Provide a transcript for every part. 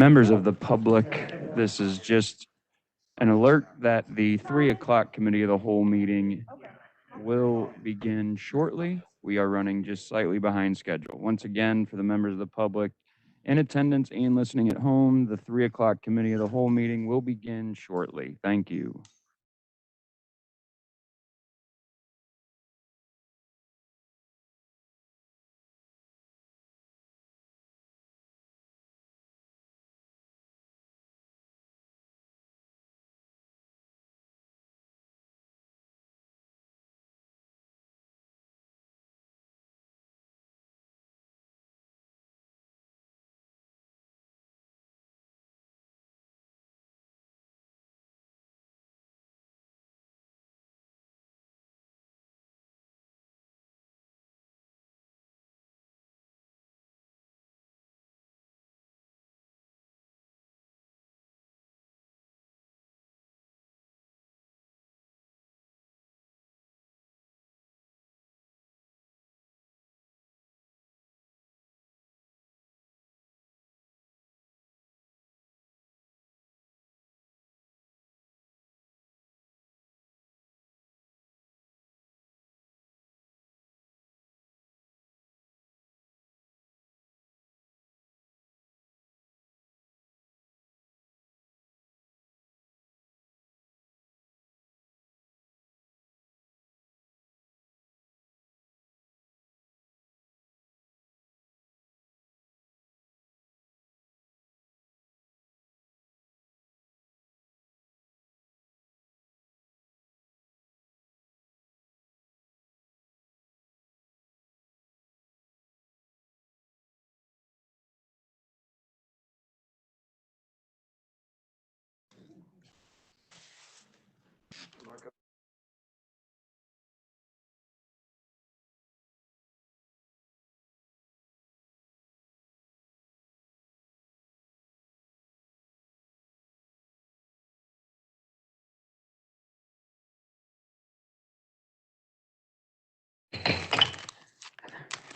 Members of the public, this is just an alert that the 3 o'clock committee of the whole meeting will begin shortly. We are running just slightly behind schedule. Once again, for the members of the public in attendance and listening at home, the 3 o'clock committee of the whole meeting will begin shortly. Thank you.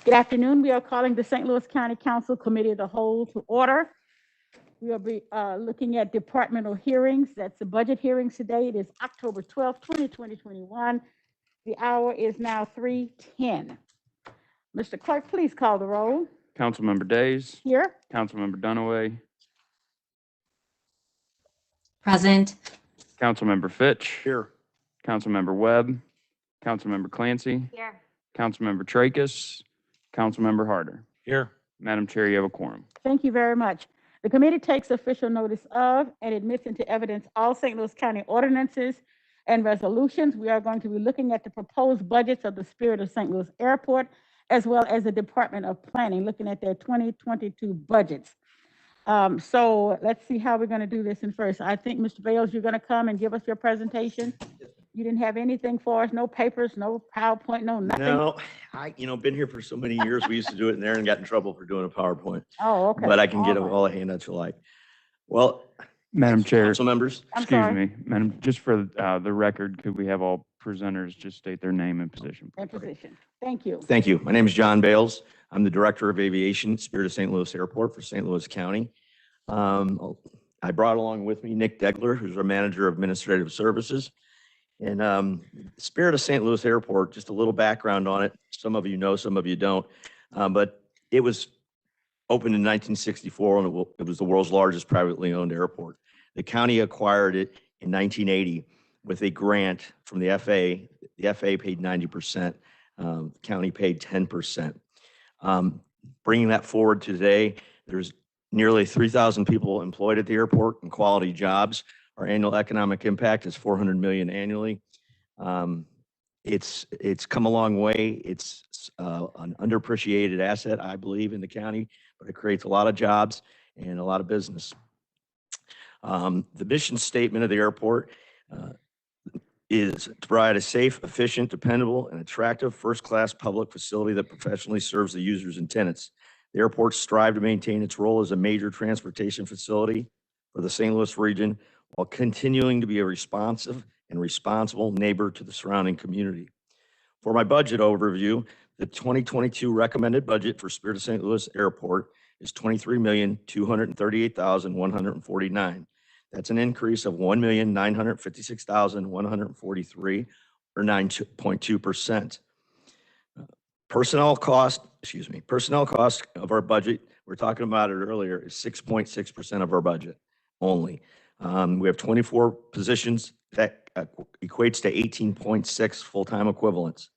Good afternoon. We are calling the St. Louis County Council Committee of the Whole to order. We will be looking at departmental hearings. That's the budget hearings today. It is October 12th, 2021. The hour is now 3:10. Mr. Clerk, please call the roll. Councilmember Days. Here. Councilmember Dunaway. Present. Councilmember Fitch. Here. Councilmember Webb. Councilmember Clancy. Here. Councilmember Tracus. Councilmember Harder. Here. Madam Chair, you have a quorum. Thank you very much. The committee takes official notice of and admits into evidence all St. Louis County ordinances and resolutions. We are going to be looking at the proposed budgets of the Spirit of St. Louis Airport, as well as the Department of Planning, looking at their 2022 budgets. So let's see how we're going to do this in first. I think, Mr. Bales, you're going to come and give us your presentation. You didn't have anything for us, no papers, no PowerPoint, no nothing? No, been here for so many years. We used to do it in there and got in trouble for doing a PowerPoint. Oh, okay. But I can get All right. all the handouts you like. Well, Madam Chair, council members, excuse me, Madam, just for the record, could we have all presenters just state their name and position? In position. Thank you. thank you. My name is John Bales. I'm the Director of Aviation, Spirit of St. Louis Airport for St. Louis County. I brought along with me Nick Degler, who's our Manager of Administrative Services. And Spirit of St. Louis Airport, just a little background on it. Some of you know, some of you don't. But it was opened in 1964, and it was the world's largest privately owned airport. The county acquired it in 1980 with a grant from the FAA. The FAA paid 90%. The county paid 10%. Bringing that forward to today, there's nearly 3,000 people employed at the airport and quality jobs. Our annual economic impact is $400 million annually. It's come a long way. It's an underappreciated asset, I believe, in the county, but it creates a lot of jobs and a lot of business. The mission statement of the airport is to provide a safe, efficient, dependable, and attractive first-class public facility that professionally serves the users and tenants. The airport strives to maintain its role as a major transportation facility for the St. Louis region, while continuing to be a responsive and responsible neighbor to the surrounding community. For my budget overview, the 2022 recommended budget for Spirit of St. Louis Airport is $23,238,149. That's an increase of $1,956,143, or 9.2%. Personnel cost of our budget, we're talking about it earlier, is 6.6% of our budget only. We have 24 positions that equates to 18.6 full-time equivalents.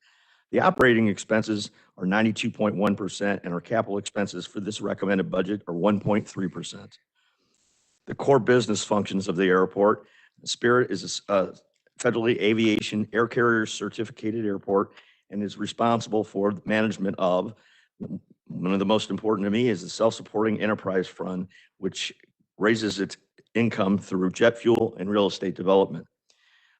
The operating expenses are 92.1%, and our capital expenses for this recommended budget are 1.3%. The core business functions of the airport, Spirit is a federally aviation air carrier certificated airport and is responsible for the management of, one of the most important to me is the self-supporting enterprise fund, which raises its income through jet fuel and real estate development.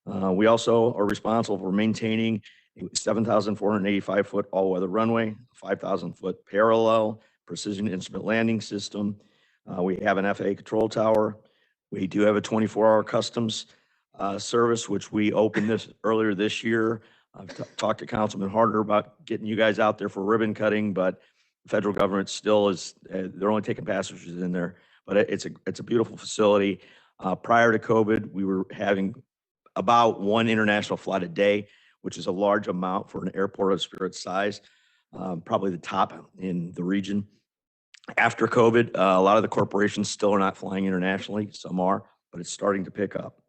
We also are responsible for maintaining a 7,485-foot all-weather runway, 5,000-foot parallel precision instrument landing system. We have an FAA control tower. We do have a 24-hour customs service, which we opened earlier this year. I've talked to Councilman Harder about getting you guys out there for ribbon cutting, but the federal government still is, they're only taking passengers in there. But it's a beautiful facility. Prior to COVID, we were having about one international flight a day, which is a large amount for an airport of Spirit's size, probably the top in the region. After COVID, a lot of the corporations still are not flying internationally. Some are, but it's starting to pick up.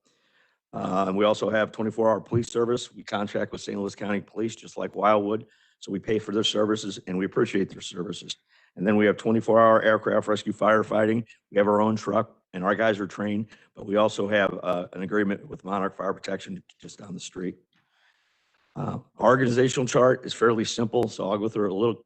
And we also have 24-hour police service. We contract with St. Louis County Police, just like Wildwood. So we pay for their services and we appreciate their services. And then we have 24-hour aircraft rescue firefighting. We have our own truck and our guys are trained, but we also have an agreement with Monarch Fire Protection just down the street. Our organizational chart is fairly simple, so I'll go through it a little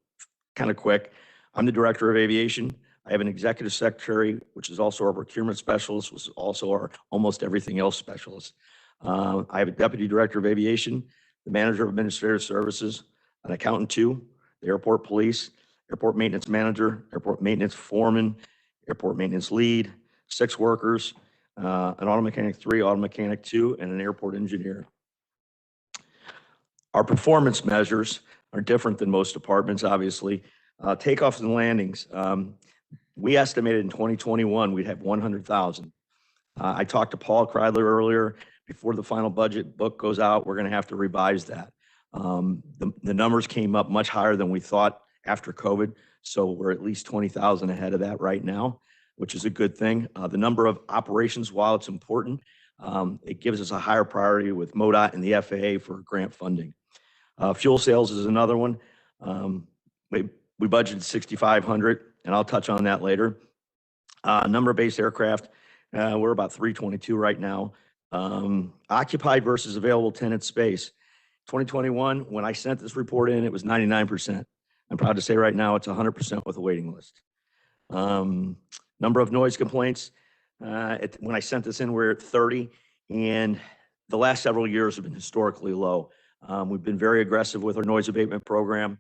kind of quick. I'm the director of aviation. I have an executive secretary, which is also our procurement specialist, which is also our almost everything else specialist. I have a deputy director of aviation, the manager of administrative services, an accountant two, the airport police, airport maintenance manager, airport maintenance foreman, airport maintenance lead, 6 workers, an auto mechanic 3, auto mechanic 2, and an airport engineer. Our performance measures are different than most departments, obviously. Takeoffs and landings. We estimated in 2021 we'd have 100,000. I talked to Paul Kreidler earlier. Before the final budget book goes out, we're going to have to revise that. The numbers came up much higher than we thought after COVID, so we're at least 20,000 ahead of that right now, which is a good thing. The number of operations, while it's important, it gives us a higher priority with MoDOT and the FAA for grant funding. Fuel sales is another one. We budgeted 6,500, and I'll touch on that later. Number of base aircraft, we're about 322 right now. Occupied versus available tenant space. 2021, when I sent this report in, it was 99%. I'm proud to say right now it's 100% with a waiting list. Number of noise complaints, when I sent this in, we're at 30, and the last several years have been historically low. We've been very aggressive with our noise abatement program.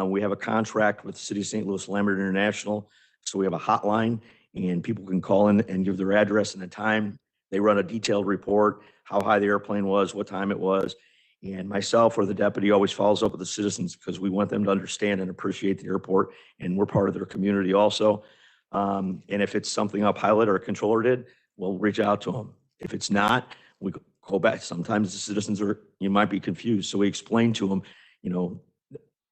We have a contract with the City of St. Louis Lambert International, so we have a hotline, and people can call in and give their address and the time. They run a detailed report, how high the airplane was, what time it was, and myself or the deputy always follows up with the citizens because we want them to understand and appreciate the airport, and we're part of their community also. And if it's something a pilot or a controller did, we'll reach out to them. If it's not, we go back. Sometimes the citizens you might be confused. So we explain to them,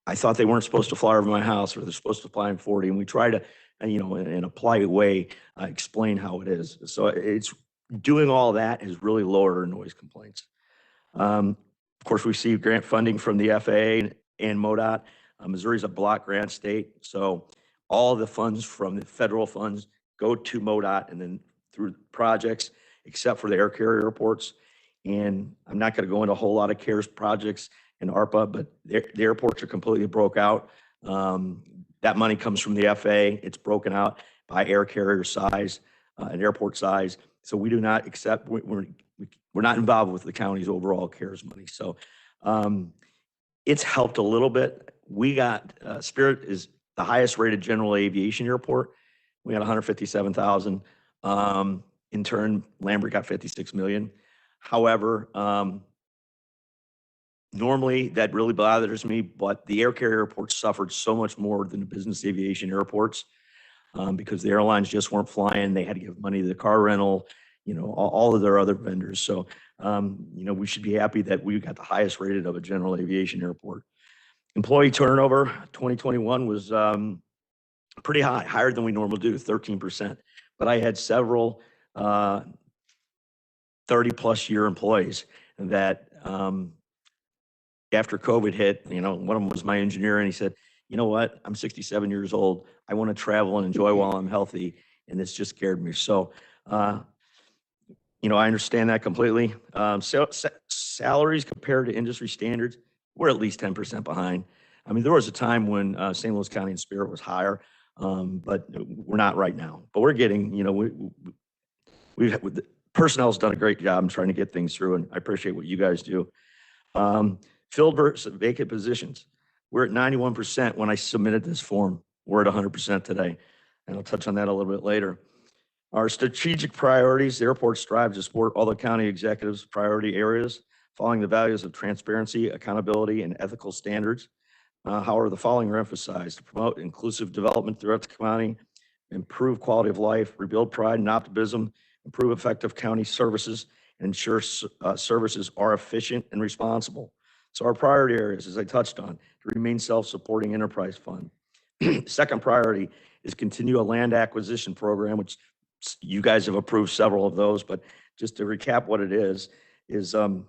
I thought they weren't supposed to fly over my house, or they're supposed to fly in 40. And we try to, in a polite way, explain how it is. So it's doing all that has really lowered our noise complaints. Of course, we received grant funding from the FAA and MoDOT. Missouri's a block grant state. So all the funds from the federal funds go to MoDOT and then through projects, except for the air carrier airports. And I'm not going to go into a whole lot of CARES projects in ARPA, but the airports are completely broke out. That money comes from the FAA. It's broken out by air carrier size and airport size. So we do not accept, we're not involved with the county's overall CARES money. So it's helped a little bit. We got, Spirit is the highest rated general aviation airport. We got 157,000. In turn, Lambert got 56 million. However, normally that really bothers me, but the air carrier airports suffered so much more than the business aviation airports. because the airlines just weren't flying. They had to give money to the car rental, all of their other vendors. So, we should be happy that we got the highest rated of a general aviation airport. Employee turnover, 2021 was pretty high, higher than we normally do, 13%. But I had several 30-plus year employees that after COVID hit, one of them was my engineer, and he said, you know what, I'm 67 years old. I want to travel and enjoy while I'm healthy, and this just scared me. So, I understand that completely. Salaries compared to industry standards, we're at least 10% behind. I mean, there was a time when St. Louis County and Spirit was higher, but we're not right now. But we're getting, the personnel's done a great job in trying to get things through, and I appreciate what you guys do. Filled versus vacant positions. We're at 91% when I submitted this form. We're at 100% today, and I'll touch on that a little bit later. Our strategic priorities, the airport strives to support all the county executives' priority areas, following the values of transparency, accountability, and ethical standards. However, the following are emphasized: to promote inclusive development throughout the county, improve quality of life, rebuild pride and optimism, improve effective county services, and ensure services are efficient and responsible. So our priority areas, as I touched on, to remain self-supporting enterprise fund. Second priority is continue a land acquisition program, which you guys have approved several of those, but just to recap what it is when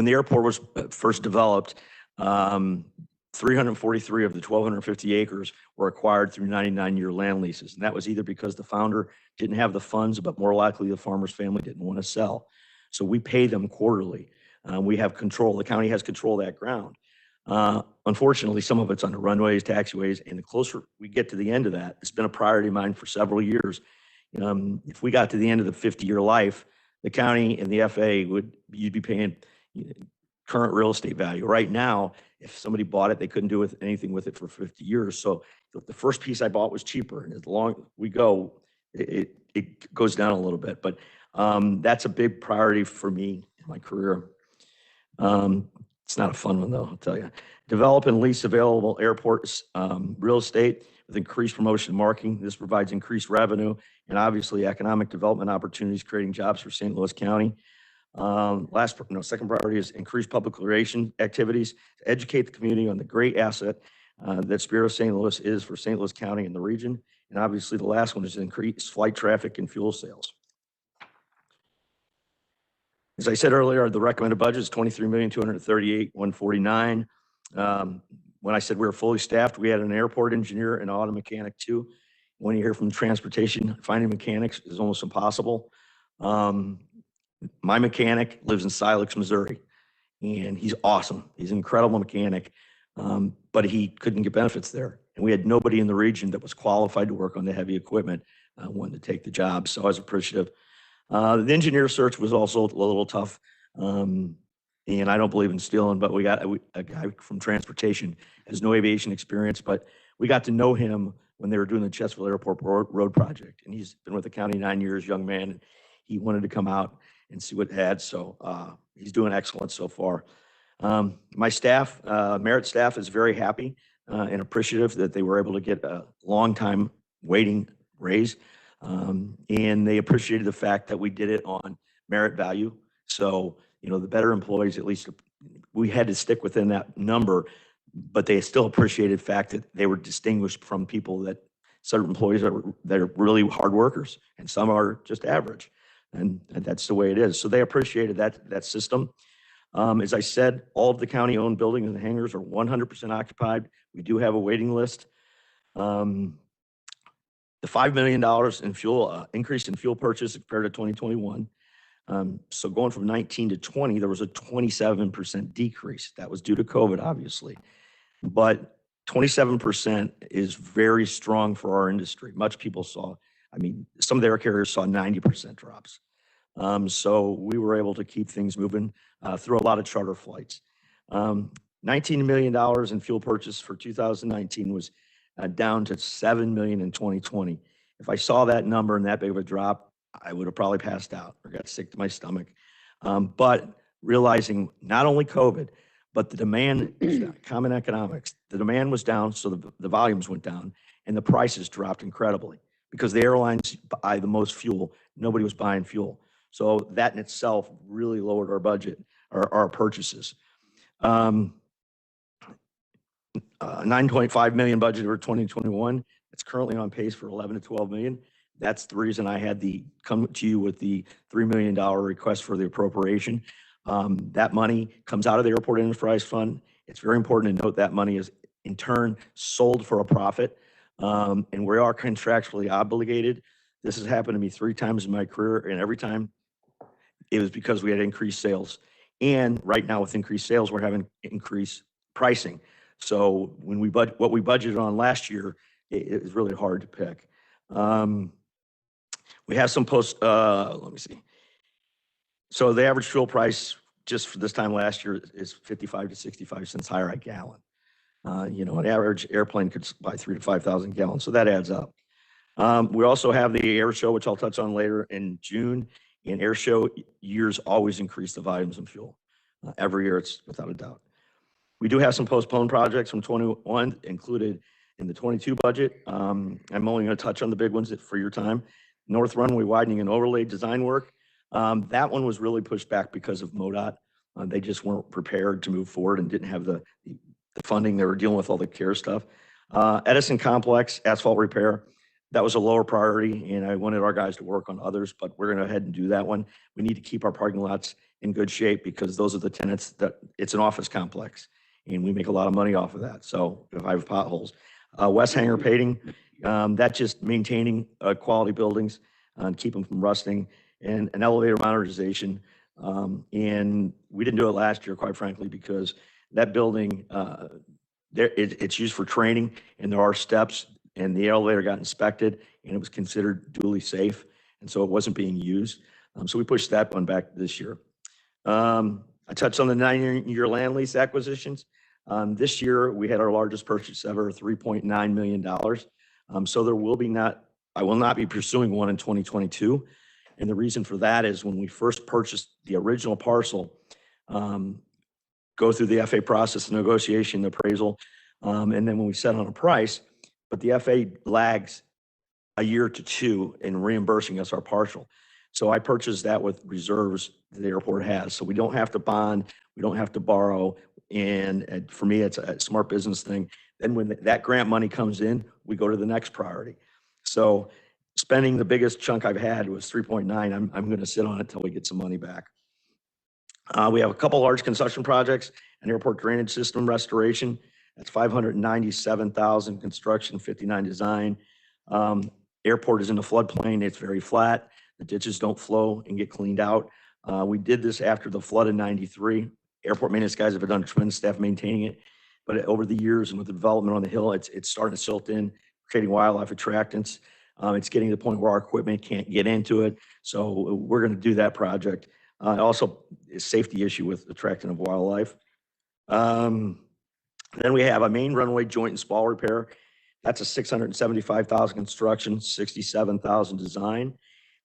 the airport was first developed, 343 of the 1,250 acres were acquired through 99-year land leases. And that was either because the founder didn't have the funds, but more likely the farmer's family didn't want to sell. So we pay them quarterly. We have control. The county has control of that ground. Unfortunately, some of it's under runways, taxiways, and the closer we get to the end of that, it's been a priority of mine for several years. If we got to the end of the 50-year life, the county and the FAA you'd be paying current real estate value. Right now, if somebody bought it, they couldn't do anything with it for 50 years. So the first piece I bought was cheaper, and as long we go, it goes down a little bit. But that's a big priority for me in my career. It's not a fun one, though, I'll tell you. Develop and lease available airport real estate with increased promotion and marketing. This provides increased revenue and obviously economic development opportunities, creating jobs for St. Louis County. Second priority is increase public relation activities to educate the community on the great asset that Spirit of St. Louis is for St. Louis County and the region. And obviously the last one is increase flight traffic and fuel sales. As I said earlier, the recommended budget is $23,238,149. When I said we were fully staffed, we had an airport engineer and auto mechanic too. When you hear from transportation, finding mechanics is almost impossible. My mechanic lives in Silex, Missouri, and he's awesome. He's an incredible mechanic, but he couldn't get benefits there. And we had nobody in the region that was qualified to work on the heavy equipment, wanted to take the job. So I was appreciative. The engineer search was also a little tough. And I don't believe in stealing, but we got a guy from transportation, has no aviation experience, but we got to know him when they were doing the Chesville Airport Road project. And he's been with the county 9 years, young man, and he wanted to come out and see what it had. So he's doing excellent so far. My staff, Merit staff, is very happy and appreciative that they were able to get a long time waiting raise. And they appreciated the fact that we did it on merit value. So, the better employees, at least we had to stick within that number, but they still appreciated the fact that they were distinguished from people that certain employees that are really hard workers, and some are just average. And that's the way it is. So they appreciated that system. As I said, all of the county-owned buildings and hangars are 100% occupied. We do have a waiting list. The $5 million in fuel increase in fuel purchase compared to 2021. So going from 19 to 20, there was a 27% decrease. That was due to COVID, obviously. But 27% is very strong for our industry. Much people saw, some of their carriers saw 90% drops. So we were able to keep things moving through a lot of charter flights. $19 million in fuel purchase for 2019 was down to $7 million in 2020. If I saw that number and that big of a drop, I would have probably passed out or got sick to my stomach. But realizing not only COVID, but the demand is down. Common economics, the demand was down, so the volumes went down. and the prices dropped incredibly because the airlines buy the most fuel. Nobody was buying fuel. So that in itself really lowered our budget, our purchases. 9.5 million budget for 2021. It's currently on pace for 11 to 12 million. That's the reason I had the come to you with the $3 million request for the appropriation. That money comes out of the Airport Enterprise Fund. It's very important to note that money is in turn sold for a profit. And we are contractually obligated. This has happened to me 3 times in my career, and every time it was because we had increased sales. And right now with increased sales, we're having increased pricing. So when what we budgeted on last year, it was really hard to pick. We have some let me see. So the average fuel price just for this time last year is 55 to 65 cents higher a gallon. An average airplane could buy 3,000 to 5,000 gallons, so that adds up. We also have the air show, which I'll touch on later in June. And air show years always increase the volumes of fuel. Every year, it's without a doubt. We do have some postponed projects from 21 included in the 22 budget. I'm only going to touch on the big ones for your time. North Runway widening and overlay design work. That one was really pushed back because of MoDOT. They just weren't prepared to move forward and didn't have the funding. They were dealing with all the CARE stuff. Edison Complex asphalt repair. That was a lower priority, and I wanted our guys to work on others, but we're going to go ahead and do that one. We need to keep our parking lots in good shape because those are the tenants that it's an office complex, and we make a lot of money off of that. So if I have potholes, West Hangar paving, that's just maintaining quality buildings and keep them from rusting, and an elevator modernization. And we didn't do it last year, quite frankly, because that building, it's used for training, and there are steps. And the elevator got inspected, and it was considered duly safe, and so it wasn't being used. So we pushed that one back this year. I touched on the 9-year land lease acquisitions. This year, we had our largest purchase ever, $3.9 million. So I will not be pursuing one in 2022. And the reason for that is when we first purchased the original parcel, go through the FA process, the negotiation, the appraisal, and then when we set on a price, but the FA lags a year to 2 in reimbursing us our partial. So I purchased that with reserves that the airport has. So we don't have to bond, we don't have to borrow. And for me, it's a smart business thing. Then when that grant money comes in, we go to the next priority. So spending the biggest chunk I've had was 3.9. I'm going to sit on it until we get some money back. We have a couple large construction projects, an airport drainage system restoration. That's 597,000 construction, 59 design. Airport is in the floodplain. It's very flat. The ditches don't flow and get cleaned out. We did this after the flood in '93. Airport maintenance guys have done a tremendous staff maintaining it. But over the years and with the development on the hill, it's starting to silt in, creating wildlife attractants. It's getting to the point where our equipment can't get into it. So we're going to do that project. Also, a safety issue with attracting of wildlife. Then we have a main runway joint and spall repair. That's a 675,000 construction, 67,000 design.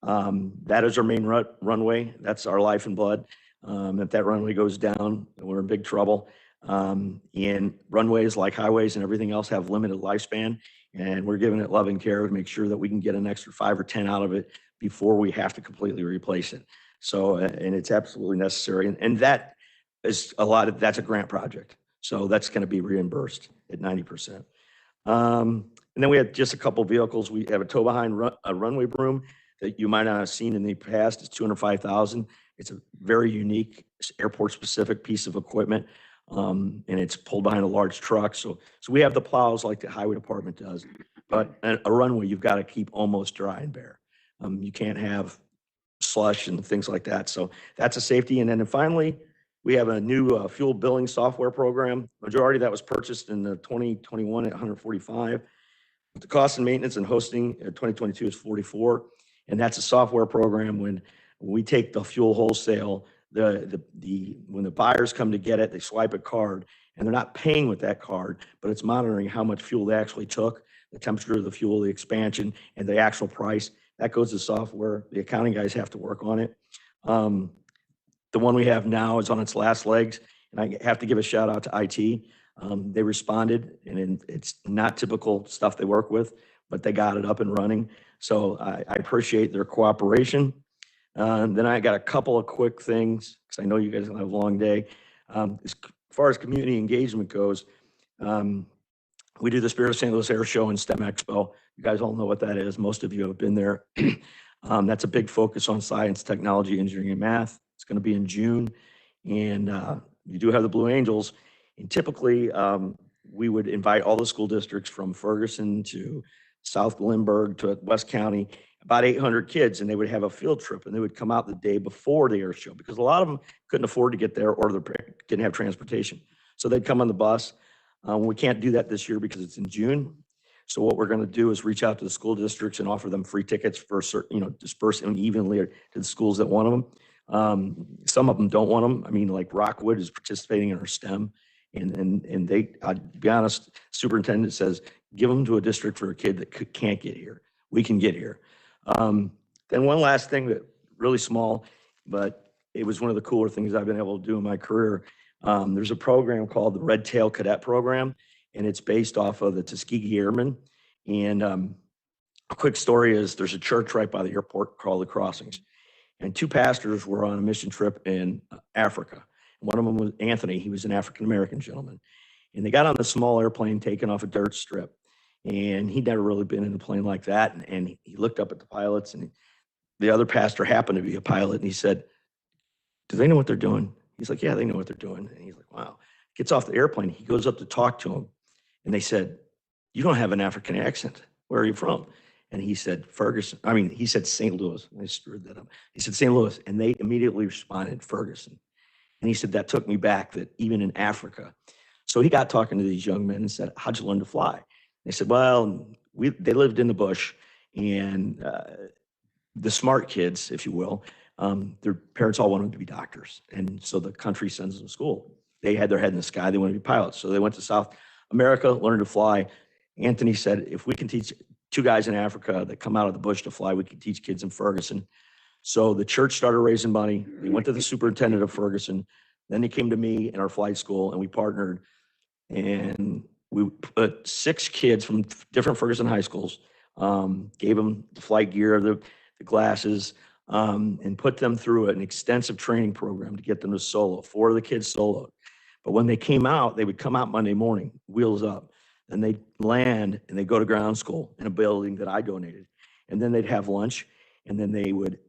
That is our main runway. That's our life and blood. If that runway goes down, we're in big trouble. And runways like highways and everything else have limited lifespan, and we're giving it love and care to make sure that we can get an extra 5 or 10 out of it before we have to completely replace it. So, and it's absolutely necessary. And that is that's a grant project. So that's going to be reimbursed at 90%. And then we have just a couple vehicles. We have a tow behind runway broom that you might not have seen in the past. It's $205,000. It's a very unique airport specific piece of equipment. And it's pulled behind a large truck. So we have the plows like the highway department does, but a runway, you've got to keep almost dry and bare. You can't have slush and things like that. So that's a safety. And then finally, we have a new fuel billing software program. Majority that was purchased in the 2021 at 145. The cost and maintenance and hosting at 2022 is 44. And that's a software program when we take the fuel wholesale, when the buyers come to get it, they swipe a card and they're not paying with that card, but it's monitoring how much fuel they actually took, the temperature of the fuel, the expansion, and the actual price. That goes to software. The accounting guys have to work on it. The one we have now is on its last legs, and I have to give a shout out to IT. They responded, and it's not typical stuff they work with, but they got it up and running. So I appreciate their cooperation. Then I got a couple of quick things, because I know you guys have a long day. As far as community engagement goes, we do the Spirit of St. Louis Air Show and STEM Expo. You guys all know what that is. Most of you have been there. That's a big focus on science, technology, engineering, and math. It's going to be in June. And you do have the Blue Angels. And typically, we would invite all the school districts from Ferguson to South Glenburg to West County, about 800 kids, and they would have a field trip, and they would come out the day before the air show because a lot of them couldn't afford to get there or didn't have transportation. So they'd come on the bus. We can't do that this year because it's in June. So what we're going to do is reach out to the school districts and offer them free tickets for certain, disperse them evenly to the schools that want them. Some of them don't want them. I mean, like Rockwood is participating in our STEM, and they, to be honest, superintendent says, give them to a district for a kid that can't get here. We can get here. Then one last thing that really small, but it was one of the cooler things I've been able to do in my career. There's a program called the Red Tail Cadet Program, and it's based off of the Tuskegee Airmen. And a quick story is there's a church right by the airport called the Crossings, and two pastors were on a mission trip in Africa. One of them was Anthony. He was an African-American gentleman, and they got on this small airplane taking off a dirt strip. And he'd never really been in a plane like that. And he looked up at the pilots, and the other pastor happened to be a pilot. And he said, do they know what they're doing? He's like, yeah, they know what they're doing. And he's like, wow. Gets off the airplane. He goes up to talk to him. And they said, you don't have an African accent. Where are you from? And he said, Ferguson. I mean, he said St. Louis. I screwed that up. He said St. Louis. And they immediately responded, Ferguson. And he said, that took me back that even in Africa. So he got talking to these young men and said, how'd you learn to fly? They said, well, they lived in the bush, and the smart kids, if you will, their parents all wanted them to be doctors. And so the country sends them to school. They had their head in the sky. They wanted to be pilots. So they went to South America, learned to fly. Anthony said, if we can teach two guys in Africa that come out of the bush to fly, we can teach kids in Ferguson. So the church started raising money. They went to the superintendent of Ferguson. Then they came to me in our flight school, and we partnered. And we put 6 kids from different Ferguson high schools, gave them the flight gear, the glasses, and put them through an extensive training program to get them to solo. 4 of the kids soloed. But when they came out, they would come out Monday morning, wheels up, and they'd land and they'd go to ground school in a building that I donated. And then they'd have lunch, and then they would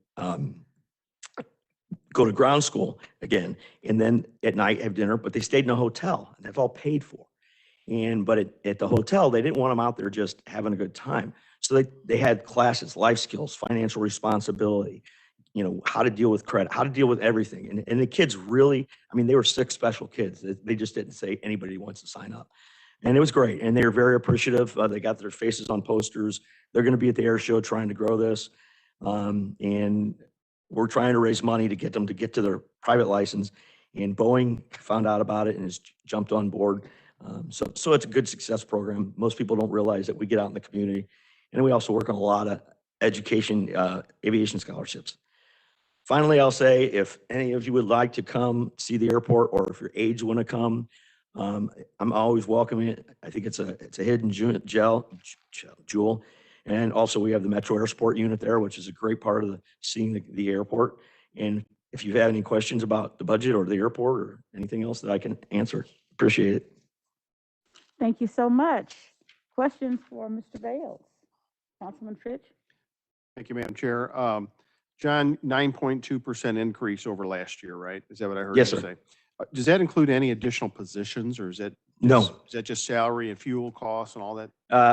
go to ground school again. And then at night have dinner, but they stayed in a hotel, and that's all paid for. But at the hotel, they didn't want them out there just having a good time. So they had classes, life skills, financial responsibility, how to deal with credit, how to deal with everything. And the kids really, I mean, they were 6 special kids. They just didn't say anybody wants to sign up. And it was great. And they were very appreciative. They got their faces on posters. They're going to be at the air show trying to grow this. And we're trying to raise money to get them to get to their private license. And Boeing found out about it and has jumped on board. So it's a good success program. Most people don't realize that we get out in the community, and we also work on a lot of education, aviation scholarships. Finally, I'll say, if any of you would like to come see the airport, or if your aides want to come, I'm always welcoming it. I think it's a hidden jewel. And also we have the Metro Air Sport unit there, which is a great part of seeing the airport. And if you have any questions about the budget or the airport or anything else that I can answer, appreciate it. Thank you so much. Questions for Mr. Bales? Councilman Fitch? Thank you, Madam Chair. John, 9.2% increase over last year, right? Is that what I heard Yes, you sir. say? Does that include any additional positions, or is that No. Is that just salary and fuel costs and all that?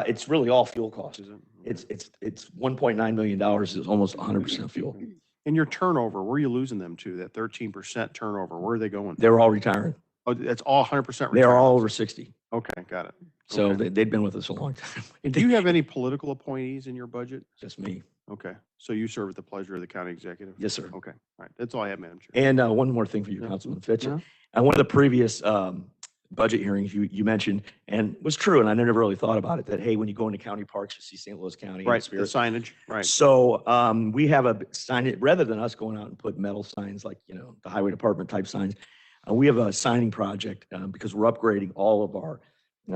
It's really all fuel costs. Is it? It's $1.9 million is almost 100% fuel. And your turnover, where are you losing them to? That 13% turnover, where are they going? They were all retiring. Oh, that's all 100% They are all retired? over 60. Okay, got it. So Okay. they'd been with us a long time. And do you have any political appointees in your budget? Just me. Okay, so you serve at the pleasure of the county executive? Yes, sir. Okay, all right, that's all I have, Madam Chair. And one more thing for you, Yeah. Councilman Fitch. Yeah. One of the previous budget hearings you mentioned, and was true, and I never really thought about it, that, hey, when you go into county parks, you see St. Louis County. and Right, the Spirit. signage, right. So we have a sign, rather than us going out and put metal signs like, the highway department type signs, We have a signing project because we're upgrading all of our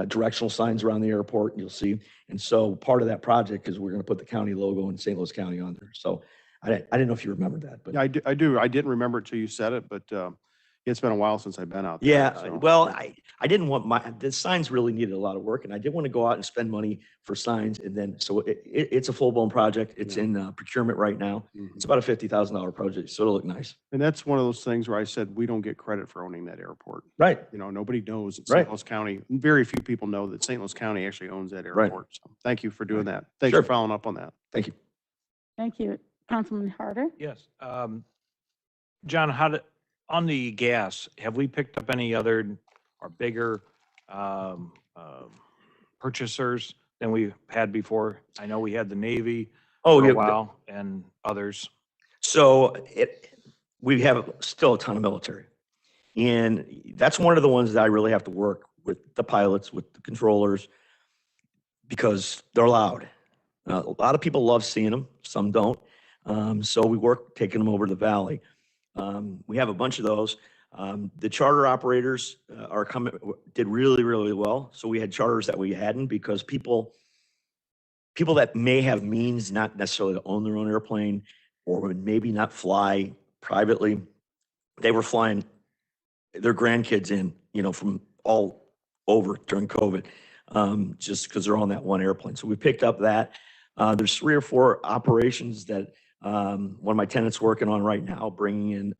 directional signs around the airport, you'll see. And so part of that project is we're going to put the county logo in St. Louis County on there. So I didn't know if you remembered that, but Yeah, I do. I didn't remember it till you said it, but it's been a while since I've been out there. yeah, so. well, I didn't want the signs really needed a lot of work, and I didn't want to go out and spend money for signs. And then, so it's a full-blown project. It's Yeah. in procurement right now. Mhm. It's about a $50,000 project, so it'll look nice. And that's one of those things where I said, we don't get credit for owning that airport. Right. You know, nobody knows that Right. St. Louis County, very few people know that St. Louis County actually owns that Right. airport. So thank you for doing that. Thanks Sure. for following up on that. Thank you. Thank you. Councilman Harder? Yes. John, on the gas, have we picked up any other or bigger purchasers than we had before? I know we had the Navy Oh, for yeah. a while and others. So we have still a ton of military. And that's one of the ones that I really have to work with the pilots, with the controllers, because they're loud. A lot of people love seeing them, some don't. So we work taking them over to the valley. We have a bunch of those. The charter operators did really, really well. So we had charters that we hadn't because people that may have means not necessarily to own their own airplane or would maybe not fly privately, they were flying their grandkids in, from all over during COVID, just because they're on that one airplane. So we picked up that. There's 3 or 4 operations that one of my tenants working on right now, bringing in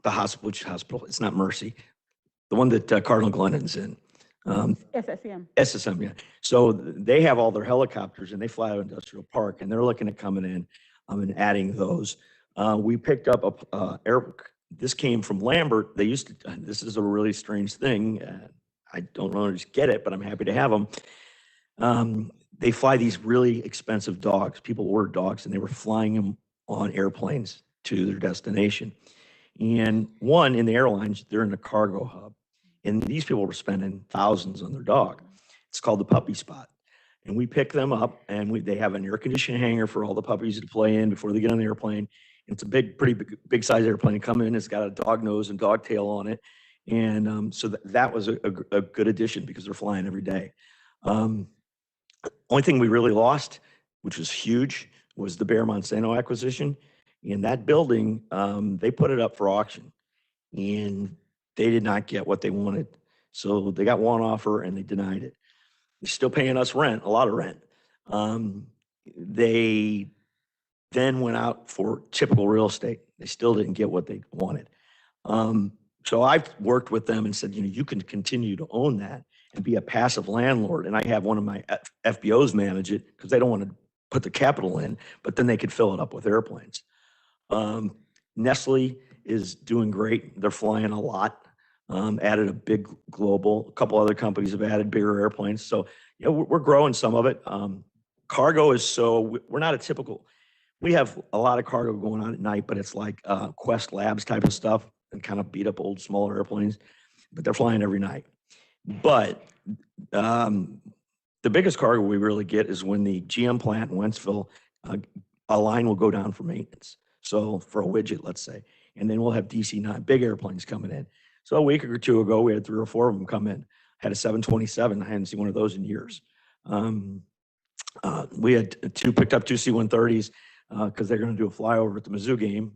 the hospital, which hospital? It's not Mercy. The one that Cardinal Glennon's in. SSM. SSM, yeah. So they have all their helicopters and they fly out of Industrial Park and they're looking at coming in and adding those. We picked up this came from Lambert. This is a really strange thing. I don't know how to get it, but I'm happy to have them. They fly these really expensive dogs. People order dogs and they were flying them on airplanes to their destination. And one in the airlines, they're in a cargo hub. And these people were spending thousands on their dog. It's called the puppy spot. And we pick them up and they have an air conditioned hangar for all the puppies to play in before they get on the airplane. And it's a pretty big size airplane. Come in, it's got a dog nose and dog tail on it. And so that was a good addition because they're flying every day. Only thing we really lost, which was huge, was the Bear Monsanto acquisition. And that building, they put it up for auction. And they did not get what they wanted. So they got one offer and they denied it. They're still paying us rent, a lot of rent. They then went out for typical real estate. They still didn't get what they wanted. So I've worked with them and said, you can continue to own that and be a passive landlord. And I have one of my FBOs manage it because they don't want to put the capital in, but then they could fill it up with airplanes. Nestle is doing great. They're flying a lot. Added a big global. A couple other companies have added bigger airplanes. So we're growing some of it. Cargo is we're not a typical. We have a lot of cargo going on at night, but it's like Quest Labs type of stuff and kind of beat up old smaller airplanes. But they're flying every night. But the biggest cargo we really get is when the GM plant in Wentzville, a line will go down for maintenance. So for a widget, let's say. And then we'll have DC-9 big airplanes coming in. So a week or 2 ago, we had 3 or 4 of them come in. Had a 727. I hadn't seen one of those in years. We had picked up 2 C-130s because they're going to do a flyover at the Mizzou game.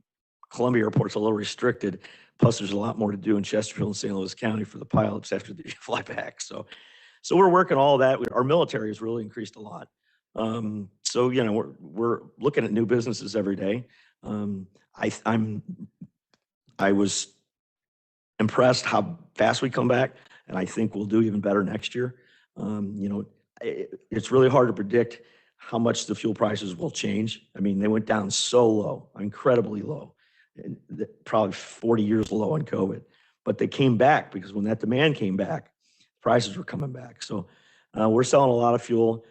Columbia Airport's a little restricted. Plus, there's a lot more to do in Chesterfield and St. Louis County for the pilots after they fly back. So we're working all that. Our military has really increased a lot. So we're looking at new businesses every day. I was impressed how fast we come back, and I think we'll do even better next year. It's really hard to predict how much the fuel prices will change. I mean, they went down so low, incredibly low, probably 40 years low on COVID, but they came back because when that demand came back, prices were coming back. So we're selling a lot of fuel.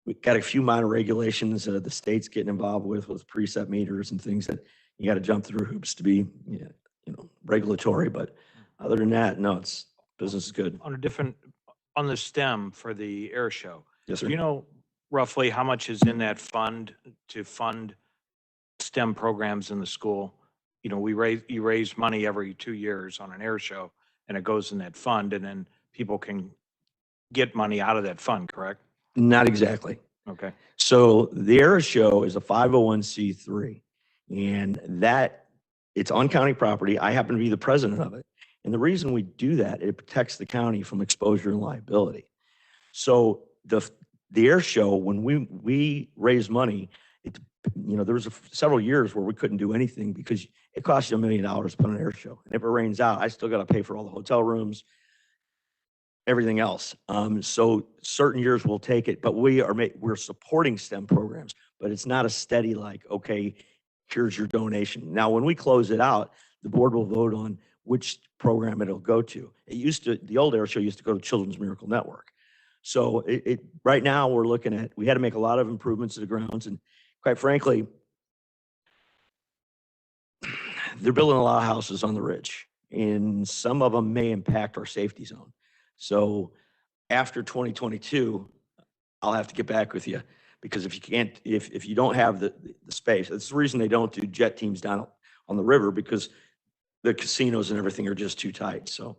We've got a few minor regulations that the state's getting involved with preset meters and things that you got to jump through hoops to be, regulatory. But other than that, no, business is good. On the STEM for the air show. Yes, sir. Do you know roughly how much is in that fund to fund STEM programs in the school. You know, you raise money every 2 years on an air show, and it goes in that fund, and then people can get money out of that fund, correct? Not exactly. Okay. So the Air Show is a 501c3, and that it's on county property. I happen to be the president of it. And the reason we do that, it protects the county from exposure and liability. So the Air Show, when we raise money, there was several years where we couldn't do anything because it costs you $1 million to put on an air show. And if it rains out, I still got to pay for all the hotel rooms, everything else. So certain years we'll take it, but we're supporting STEM programs, but it's not a steady like, okay, here's your donation. Now, when we close it out, the board will vote on which program it'll go to. The old air show used to go to Children's Miracle Network. So right now we had to make a lot of improvements to the grounds, and quite frankly, they're building a lot of houses on the ridge, and some of them may impact our safety zone. So after 2022, I'll have to get back with you, because if you don't have the space, that's the reason they don't do jet teams down on the river, because the casinos and everything are just too tight. So,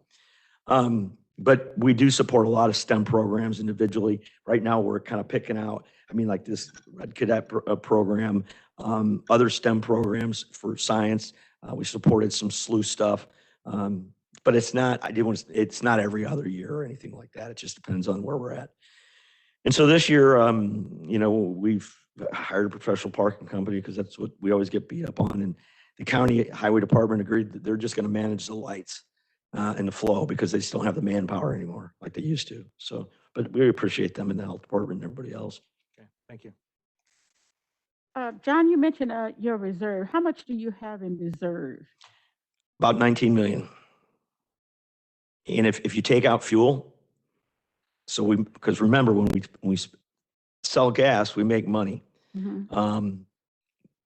but we do support a lot of STEM programs individually. Right now, we're kind of picking out, like this Red Cadet program, other STEM programs for science. We supported some SLU stuff, but it's not every other year or anything like that. It just depends on where we're at. And so this year, we've hired a professional parking company because that's what we always get beat up on. And the county highway department agreed that they're just going to manage the lights and the flow, because they just don't have the manpower anymore like they used to. So, but we appreciate them in the health department and everybody else. Okay, thank you. John, you mentioned your reserve. How much do you have in reserve? About 19 million. And if you take out fuel, because remember, when we sell gas, we make money. Mm-hmm.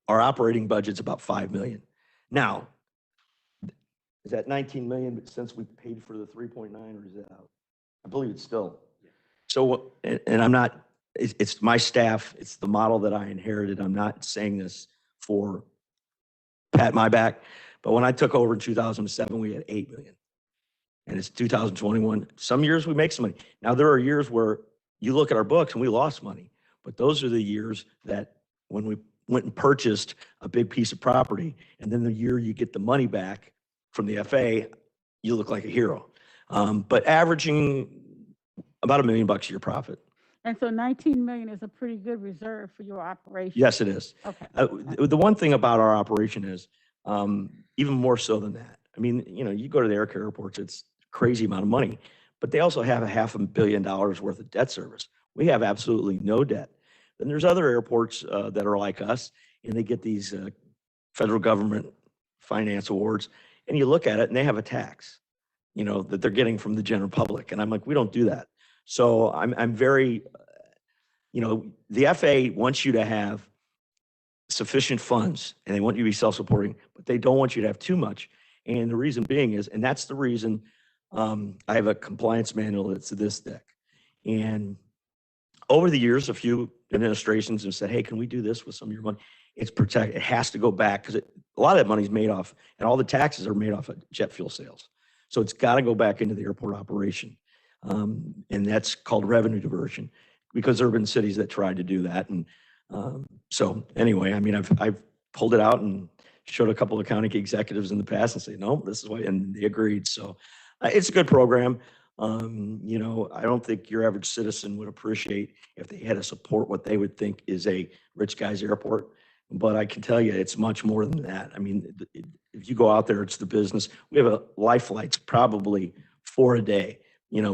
Our operating budget's about 5 million. Now, is that 19 million since we paid for the 3.9, or is that out? I believe it's still. Yeah. So, and I'm not, it's my staff, it's the model that I inherited. I'm not saying this for pat my back, but when I took over in 2007, we had 8 million. And it's 2021. Some years we make some money. Now, there are years where you look at our books and we lost money, but those are the years that when we went and purchased a big piece of property, and then the year you get the money back from the FA, you look like a hero. But averaging about $1 million a year profit. And so 19 million is a pretty good reserve for your operation. Yes, it is. Okay. The one thing about our operation is, even more so than that. You go to the airports, it's a crazy amount of money, but they also have $500 million worth of debt service. We have absolutely no debt. Then there's other airports that are like us, and they get these federal government finance awards, and you look at it and they have a tax, that they're getting from the general public. And I'm like, we don't do that. So I'm very, the FA wants you to have sufficient funds, and they want you to be self-supporting, but they don't want you to have too much. And the reason being is, and that's the reason I have a compliance manual that's this thick. And over the years, a few administrations have said, hey, can we do this with some of your money? It's protected. It has to go back, because a lot of that money is made off, and all the taxes are made off of jet fuel sales. So it's got to go back into the airport operation. And that's called revenue diversion, because there have been cities that tried to do that. And so anyway, I've pulled it out and showed a couple of county executives in the past and say, no, this is why, and they agreed. So it's a good program. I don't think your average citizen would appreciate if they had to support what they would think is a rich guy's airport. But I can tell you, it's much more than that. If you go out there, it's the business. We have life flights, probably 4 a day,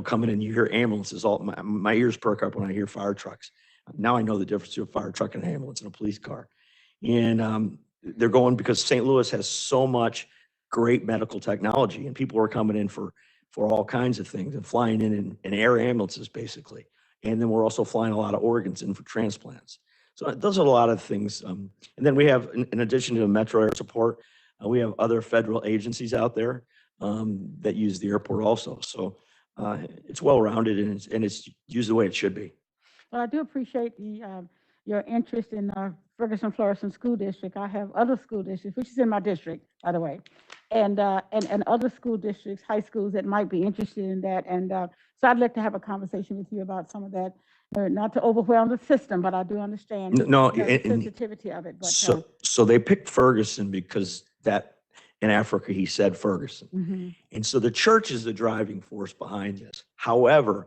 coming in. You hear ambulances, my ears perk up when I hear fire trucks. Now I know the difference between a fire truck and an ambulance and a police car. And they're going because St. Louis has so much great medical technology, and people are coming in for all kinds of things and flying in air ambulances, basically. And then we're also flying a lot of organs in for transplants. So those are a lot of things. And then we have, in addition to Metro Air support, we have other federal agencies out there that use the airport also. So it's well-rounded, and it's used the way it should be. Well, I do appreciate the your interest in Ferguson Florissant School District. I have other school districts, which is in my district, by the way, and other school districts, high schools that might be interested in that. And so I'd like to have a conversation with you about some of that, not to overwhelm the system, but I do understand No, the and sensitivity of it. But so they picked Ferguson because that in Africa, he said Ferguson. mhm. And so the church is the driving force behind this. However,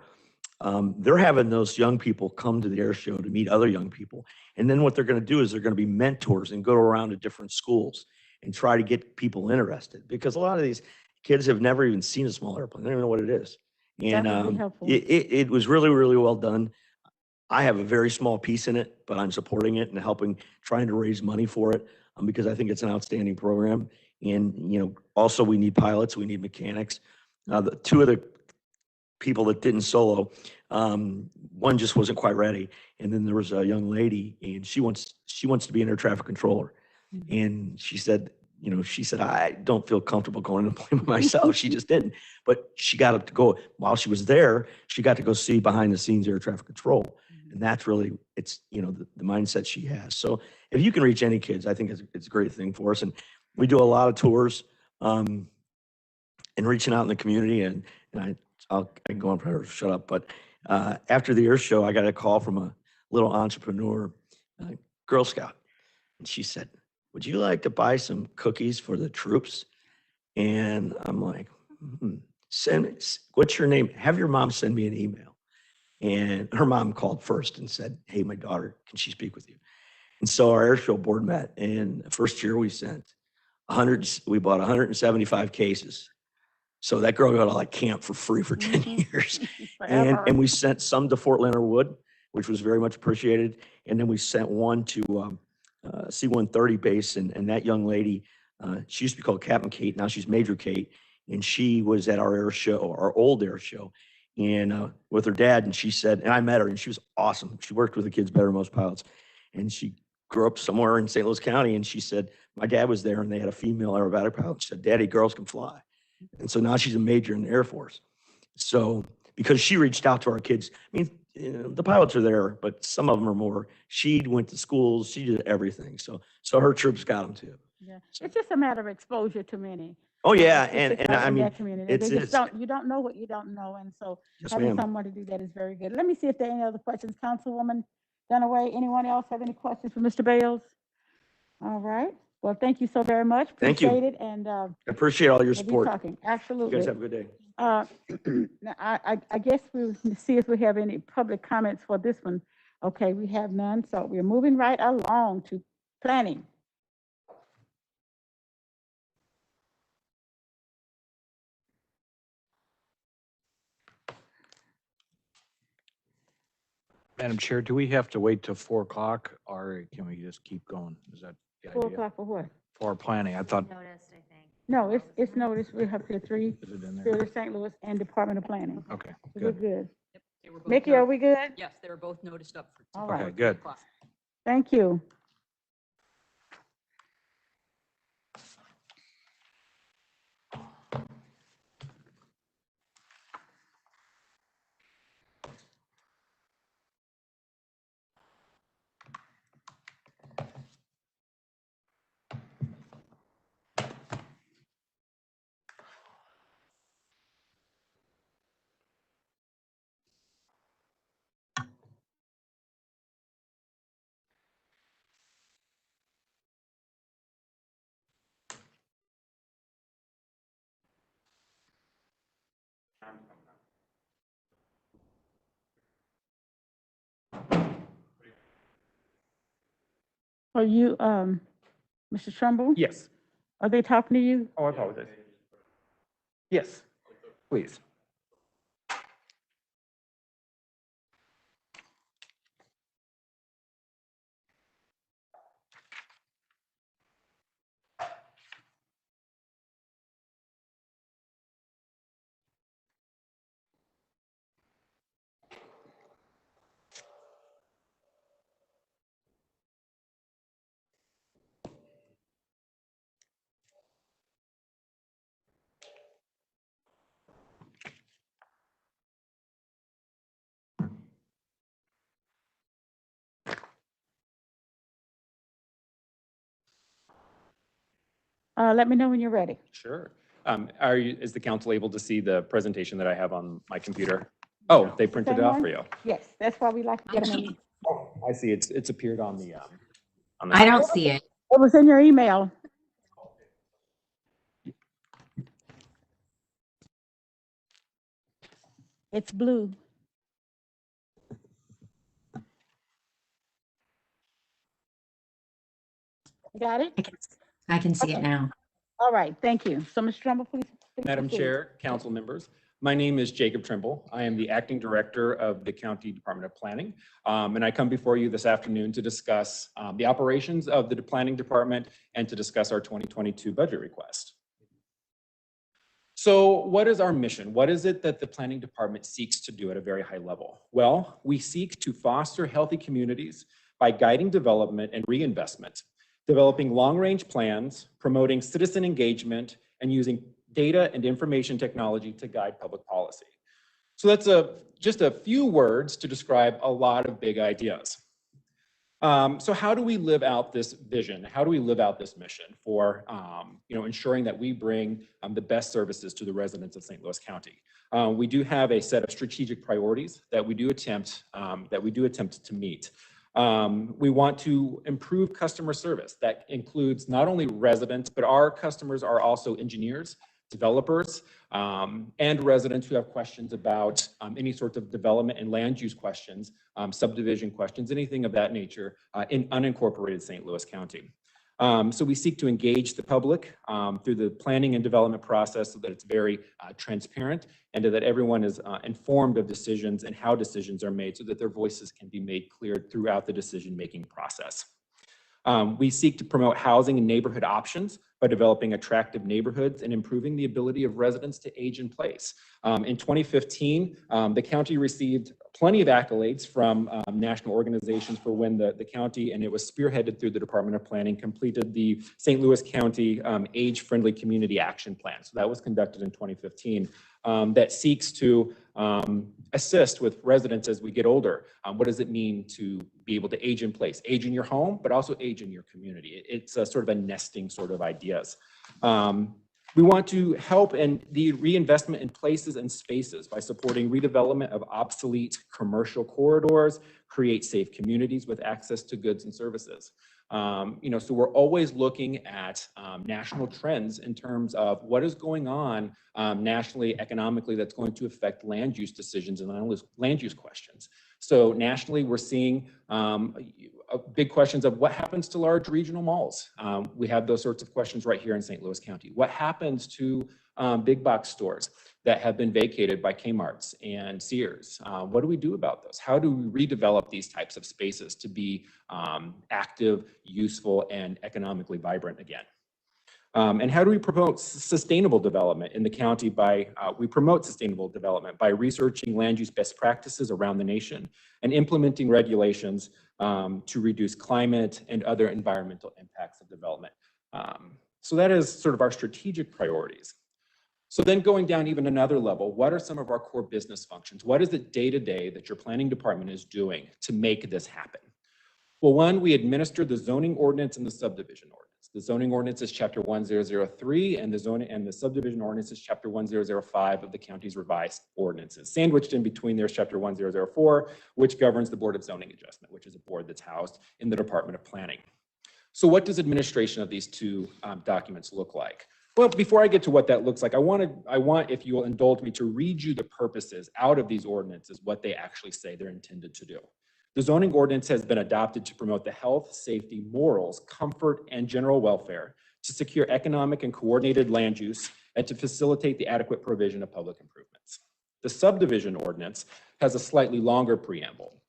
they're having those young people come to the air show to meet other young people. And then what they're going to do is they're going to be mentors and go around to different schools and try to get people interested, because a lot of these kids have never even seen a small airplane. They don't even know what it is. And That would be helpful. it was really, really well done. I have a very small piece in it, but I'm supporting it and helping, trying to raise money for it, because I think it's an outstanding program. And, also we need pilots, we need mechanics. The two of the people that didn't solo, one just wasn't quite ready. And then there was a young lady, and she wants to be an air traffic controller. And she said, I don't feel comfortable going in a plane by myself. She just didn't. But she got to go, while she was there, she got to go see behind the scenes air traffic control. And that's really, it's, the mindset she has. So if you can reach any kids, I think it's a great thing for us. And we do a lot of tours, and reaching out in the community. And I can go on forever, shut up. But after the air show, I got a call from a little entrepreneur, Girl Scout. And she said, would you like to buy some cookies for the troops? And I'm like, what's your name? Have your mom send me an email. And her mom called first and said, hey, my daughter, can she speak with you? And so our air show board met, and the first year we bought 175 cases. So that girl got to like camp for free for 10 years. And we sent some to Fort Leonard Wood, which was very much appreciated. And then we sent one to C-130 base. And that young lady, she used to be called Captain Kate. Now she's Major Kate. And she was at our air show, our old air show, and with her dad. And she said, and I met her, and she was awesome. She worked with the kids better than most pilots. And she grew up somewhere in St. Louis County. And she said, my dad was there, and they had a female aerobatic pilot. She said, Daddy, girls can fly. And so now she's a major in the Air Force. So because she reached out to our kids, I mean, the pilots are there, but some of them are more. She went to schools, she did everything. So her troops got them too. Yeah, it's just a matter of exposure to many. Oh yeah, Specifically and I in mean, that community. it's You don't know what you don't know, and so yes, having ma'am. someone to do that is very good. Let me see if there are any other questions. Councilwoman Dunaway, anyone else have any questions for Mr. Bales? All right. Well, thank you so very much. Thank you. Appreciate it, and I appreciate all your we'll be support. talking. You Absolutely. guys have a good day. Now, I guess we'll see if we have any public comments for this one. Okay, we have none, so we're moving right along to planning. Madam Chair, do we have to wait till 4 o'clock, or can we just keep going? Is that the 4 idea? o'clock for what? For planning, I thought, Noticed, I think. No, it's noticed. We have here 3, is it in there? Spirit of St. Louis and Department of Planning. Okay, So we're good. good. Yep, they were both Mickey, not- are we good? Yes, they were both noticed up for. All Okay, right. good. Thank you. Are you, Mr. Trumbull? Yes. Are they talking to you? Oh, I apologize. Yes, please. Let me know when you're ready. Sure. Is the council able to see the presentation that I have on my computer? Oh, they printed it Same out one? for you. Yes, that's why we like to get them in. I see. It's appeared on the. I don't see it. It was in your email. It's blue. Got it? I can see it now. All right, thank you. So, Mr. Trumbull, please. Madam proceed. Chair, council members, my name is Jacob Trimble. I am the acting director of the County Department of Planning. And I come before you this afternoon to discuss the operations of the planning department and to discuss our 2022 budget request. So what is our mission? What is it that the planning department seeks to do at a very high level? Well, we seek to foster healthy communities by guiding development and reinvestment, developing long-range plans, promoting citizen engagement, and using data and information technology to guide public policy. So that's just a few words to describe a lot of big ideas. So how do we live out this vision? How do we live out this mission for ensuring that we bring the best services to the residents of St. Louis County? We do have a set of strategic priorities that we do attempt to meet. We want to improve customer service. That includes not only residents, but our customers are also engineers, developers, and residents who have questions about any sorts of development and land use questions, subdivision questions, anything of that nature in unincorporated St. Louis County. So we seek to engage the public through the planning and development process so that it's very transparent and that everyone is informed of decisions and how decisions are made so that their voices can be made clear throughout the decision-making process. We seek to promote housing and neighborhood options by developing attractive neighborhoods and improving the ability of residents to age in place. In 2015, the county received plenty of accolades from national organizations for when the county, and it was spearheaded through the Department of Planning, completed the St. Louis County Age-Friendly Community Action Plan. So that was conducted in 2015. That seeks to assist with residents as we get older. What does it mean to be able to age in place? Age in your home, but also age in your community. It's a sort of a nesting sort of ideas. We want to help in the reinvestment in places and spaces by supporting redevelopment of obsolete commercial corridors, create safe communities with access to goods and services. So we're always looking at national trends in terms of what is going on nationally, economically, that's going to affect land use decisions and land use questions. So nationally, we're seeing big questions of what happens to large regional malls. We have those sorts of questions right here in St. Louis County. What happens to big box stores that have been vacated by Kmart's and Sears? What do we do about those? How do we redevelop these types of spaces to be active, useful, and economically vibrant again? And how do we promote sustainable development in the county we promote sustainable development by researching land use best practices around the nation and implementing regulations to reduce climate and other environmental impacts of development. So that is sort of our strategic priorities. So then going down even another level, what are some of our core business functions? What is it day-to-day that your planning department is doing to make this happen? Well, one, we administer the zoning ordinance and the subdivision ordinance. The zoning ordinance is chapter 1003 and the subdivision ordinance is chapter 1005 of the county's revised ordinances. Sandwiched in between there's chapter 1004, which governs the Board of Zoning Adjustment, which is a board that's housed in the Department of Planning. So what does administration of these two documents look like? Well, before I get to what that looks like, I want, if you will indulge me, to read you the purposes out of these ordinances, what they actually say they're intended to do. The zoning ordinance has been adopted to promote the health, safety, morals, comfort, and general welfare, to secure economic and coordinated land use, and to facilitate the adequate provision of public improvements. The subdivision ordinance has a slightly longer preamble.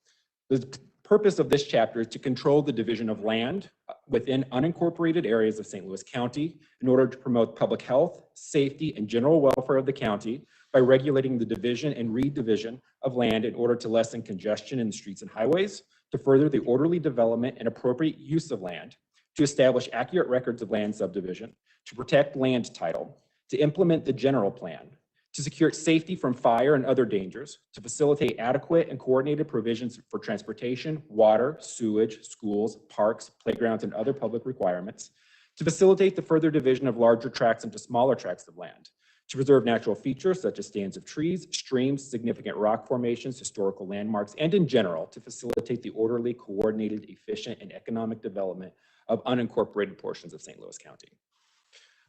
The purpose of this chapter is to control the division of land within unincorporated areas of St. Louis County in order to promote public health, safety, and general welfare of the county by regulating the division and redivision of land in order to lessen congestion in the streets and highways, to further the orderly development and appropriate use of land, to establish accurate records of land subdivision, to protect land title, to implement the general plan, to secure safety from fire and other dangers, to facilitate adequate and coordinated provisions for transportation, water, sewage, schools, parks, playgrounds, and other public requirements, to facilitate the further division of larger tracts into smaller tracts of land, to preserve natural features such as stands of trees, streams, significant rock formations, historical landmarks, and in general, to facilitate the orderly, coordinated, efficient, and economic development of unincorporated portions of St. Louis County.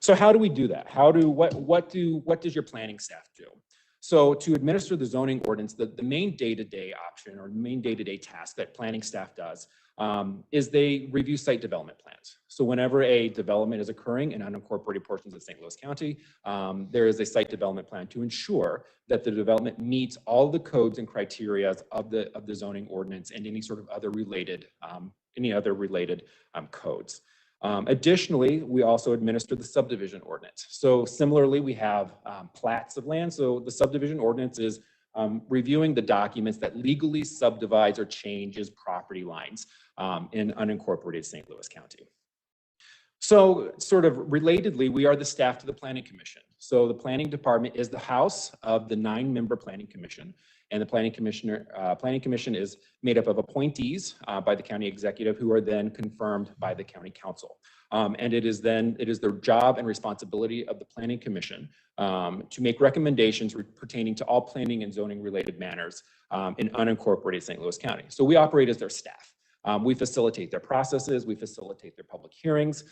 So how do we do that? What does your planning staff do? So to administer the zoning ordinance, the main day-to-day option or main day-to-day task that planning staff does is they review site development plans. So whenever a development is occurring in unincorporated portions of St. Louis County, there is a site development plan to ensure that the development meets all the codes and criteria of the zoning ordinance and any sort of other related codes. Additionally, we also administer the subdivision ordinance. So similarly, we have plats of land. So the subdivision ordinance is reviewing the documents that legally subdivides or changes property lines in unincorporated St. Louis County. So sort of relatedly, we are the staff to the Planning Commission. So the Planning Department is the house of the 9-member Planning Commission. And the Planning Commission is made up of appointees by the county executive who are then confirmed by the county council. And it is their job and responsibility of the Planning Commission to make recommendations pertaining to all planning and zoning related matters in unincorporated St. Louis County. So we operate as their staff. We facilitate their processes, we facilitate their public hearings.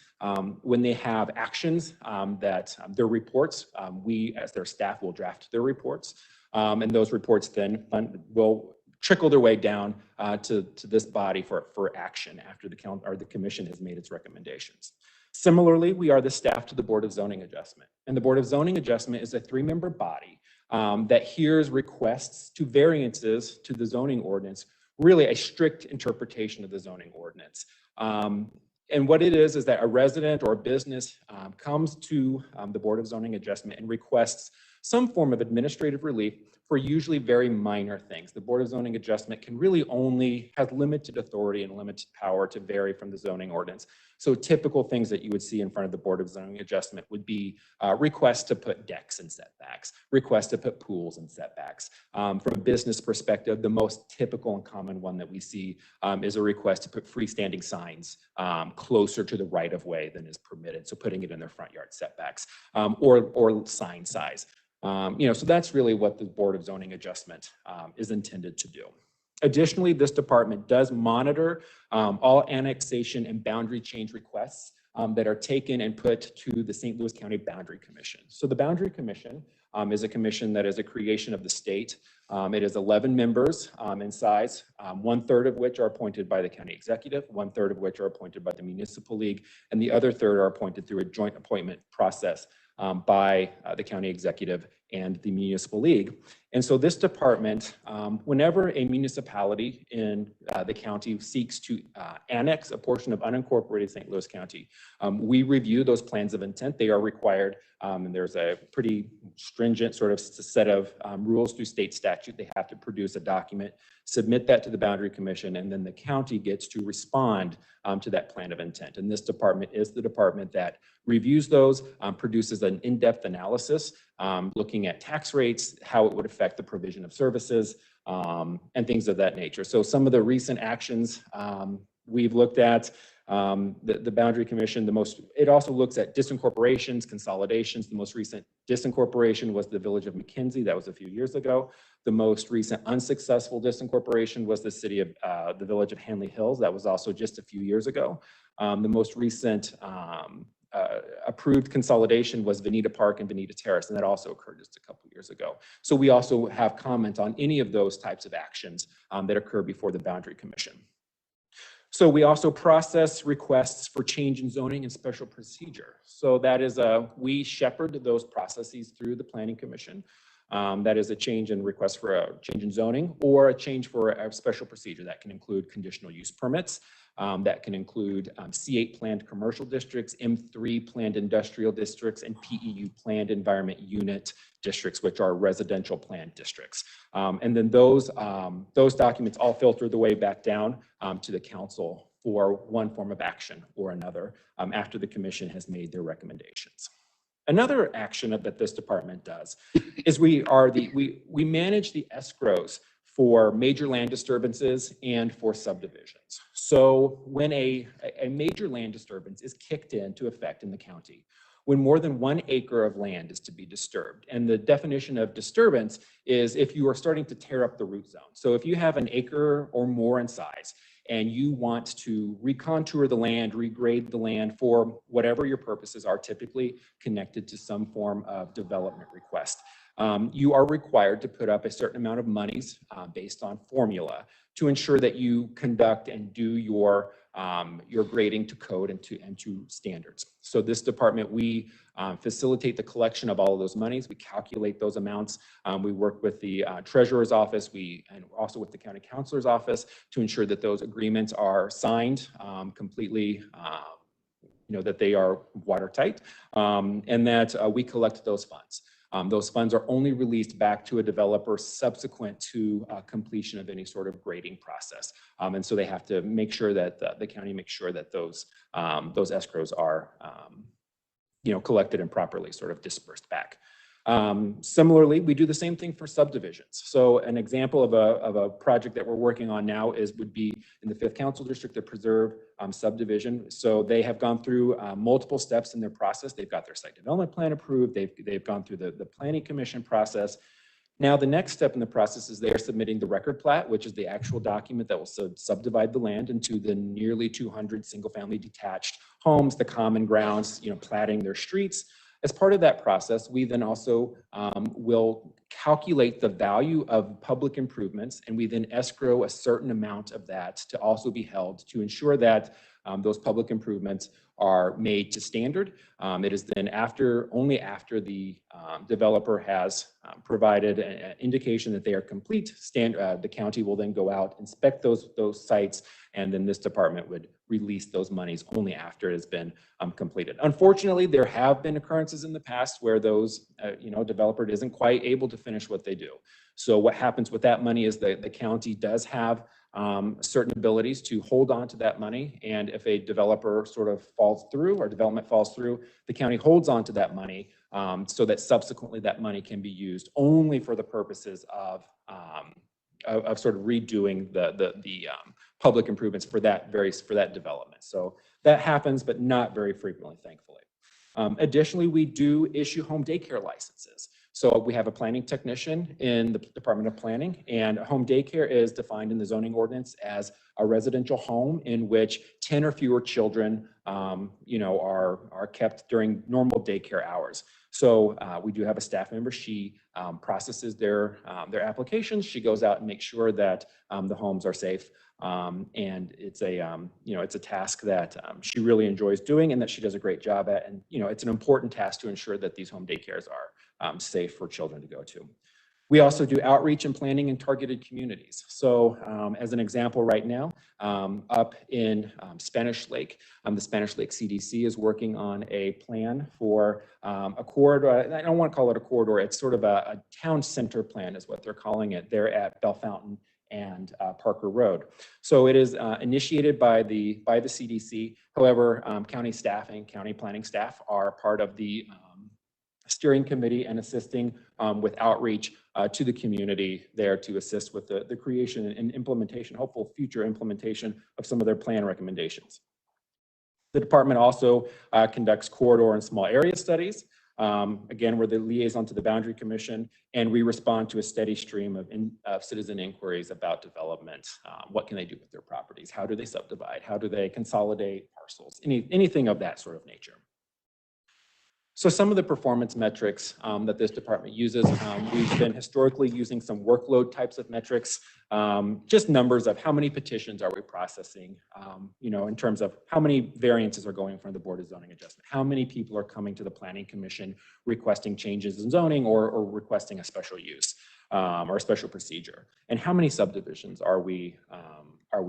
When they have actions their reports, we as their staff will draft their reports. And those reports then will trickle their way down to this body for action after the commission has made its recommendations. Similarly, we are the staff to the Board of Zoning Adjustment. And the Board of Zoning Adjustment is a 3-member body that hears requests to variances to the zoning ordinance, really a strict interpretation of the zoning ordinance. And what it is that a resident or a business comes to the Board of Zoning Adjustment and requests some form of administrative relief for usually very minor things. The Board of Zoning Adjustment can really only have limited authority and limited power to vary from the zoning ordinance. So typical things that you would see in front of the Board of Zoning Adjustment would be requests to put decks and setbacks, requests to put pools and setbacks. From a business perspective, the most typical and common one that we see is a request to put freestanding signs closer to the right of way than is permitted. So putting it in their front yard setbacks or sign size. So that's really what the Board of Zoning Adjustment is intended to do. Additionally, this department does monitor all annexation and boundary change requests that are taken and put to the St. Louis County Boundary Commission. So the Boundary Commission is a commission that is a creation of the state. It is 11 members in size, 1/3 of which are appointed by the county executive, 1/3 of which are appointed by the municipal league, and the other third are appointed through a joint appointment process by the county executive and the municipal league. And so this department, whenever a municipality in the county seeks to annex a portion of unincorporated St. Louis County, we review those plans of intent. They are required, and there's a pretty stringent sort of set of rules through state statute. They have to produce a document, submit that to the Boundary Commission, and then the county gets to respond to that plan of intent. And this department is the department that reviews those, produces an in-depth analysis, looking at tax rates, how it would affect the provision of services, and things of that nature. So some of the recent actions we've looked at, the Boundary Commission, it also looks at disincorporations, consolidations. The most recent disincorporation was the village of McKinsey. That was a few years ago. The most recent unsuccessful disincorporation was the village of Hanley Hills. That was also just a few years ago. The most recent approved consolidation was Veneta Park and Veneta Terrace, and that also occurred just a couple years ago. So we also have comment on any of those types of actions that occur before the Boundary Commission. So we also process requests for change in zoning and special procedure. So that is we shepherd those processes through the Planning Commission. That is a change in request for a change in zoning or a change for a special procedure. That can include conditional use permits. That can include C8 planned commercial districts, M3 planned industrial districts, and PEU planned environment unit districts, which are residential planned districts. And then those documents all filter the way back down to the council for one form of action or another after the commission has made their recommendations. Another action that this department does is we manage the escrows for major land disturbances and for subdivisions. So when a major land disturbance is kicked into effect in the county, when more than 1 acre of land is to be disturbed. And the definition of disturbance is if you are starting to tear up the root zone. So if you have an acre or more in size and you want to recontour the land, regrade the land for whatever your purposes are, typically connected to some form of development request, you are required to put up a certain amount of monies based on formula to ensure that you conduct and do your grading to code and to standards. So this department, we facilitate the collection of all of those monies. We calculate those amounts. We work with the treasurer's office, and also with the county councilor's office to ensure that those agreements are signed completely, that they are watertight, and that we collect those funds. Those funds are only released back to a developer subsequent to completion of any sort of grading process. And so they have to make sure that the county makes sure that those escrows are collected and properly sort of dispersed back. Similarly, we do the same thing for subdivisions. So an example of a project that we're working on now would be in the 5th Council District, the Preserve subdivision. So they have gone through multiple steps in their process. They've got their site development plan approved. They've gone through the planning commission process. Now, the next step in the process is they are submitting the record plat, which is the actual document that will subdivide the land into the nearly 200 single-family detached homes, the common grounds, platting their streets. As part of that process, we then also will calculate the value of public improvements, and we then escrow a certain amount of that to also be held to ensure that those public improvements are made to standard. It is then only after the developer has provided an indication that they are complete, the county will then go out, inspect those sites, and then this department would release those monies only after it has been completed. Unfortunately, there have been occurrences in the past where those, developer isn't quite able to finish what they do. So what happens with that money is the county does have certain abilities to hold on to that money. And if a developer sort of falls through or development falls through, the county holds on to that money so that subsequently that money can be used only for the purposes of sort of redoing the public improvements for that development. So that happens, but not very frequently, thankfully. Additionally, we do issue home daycare licenses. So we have a planning technician in the Department of Planning, and home daycare is defined in the zoning ordinance as a residential home in which 10 or fewer children, are kept during normal daycare hours. So we do have a staff member. She processes their applications. She goes out and makes sure that the homes are safe. And it's a task that she really enjoys doing and that she does a great job at. And, it's an important task to ensure that these home daycares are safe for children to go to. We also do outreach and planning in targeted communities. So as an example right now, up in Spanish Lake, the Spanish Lake CDC is working on a plan for a corridor. I don't want to call it a corridor. It's sort of a town center plan is what they're calling it. They're at Bell Fountain and Parker Road. So it is initiated by the CDC. However, county staffing, county planning staff are part of the steering committee and assisting with outreach to the community there to assist with the creation and implementation, hopeful future implementation of some of their plan recommendations. The department also conducts corridor and small area studies. Again, we're the liaison to the Boundary Commission, and we respond to a steady stream of citizen inquiries about development. What can they do with their properties? How do they subdivide? How do they consolidate parcels? Anything of that sort of nature. So some of the performance metrics that this department uses, we've been historically using some workload types of metrics, just numbers of how many petitions are we processing, in terms of how many variances are going in front of the Board of Zoning Adjustment, how many people are coming to the Planning Commission requesting changes in zoning or requesting a special use or a special procedure, and how many subdivisions are we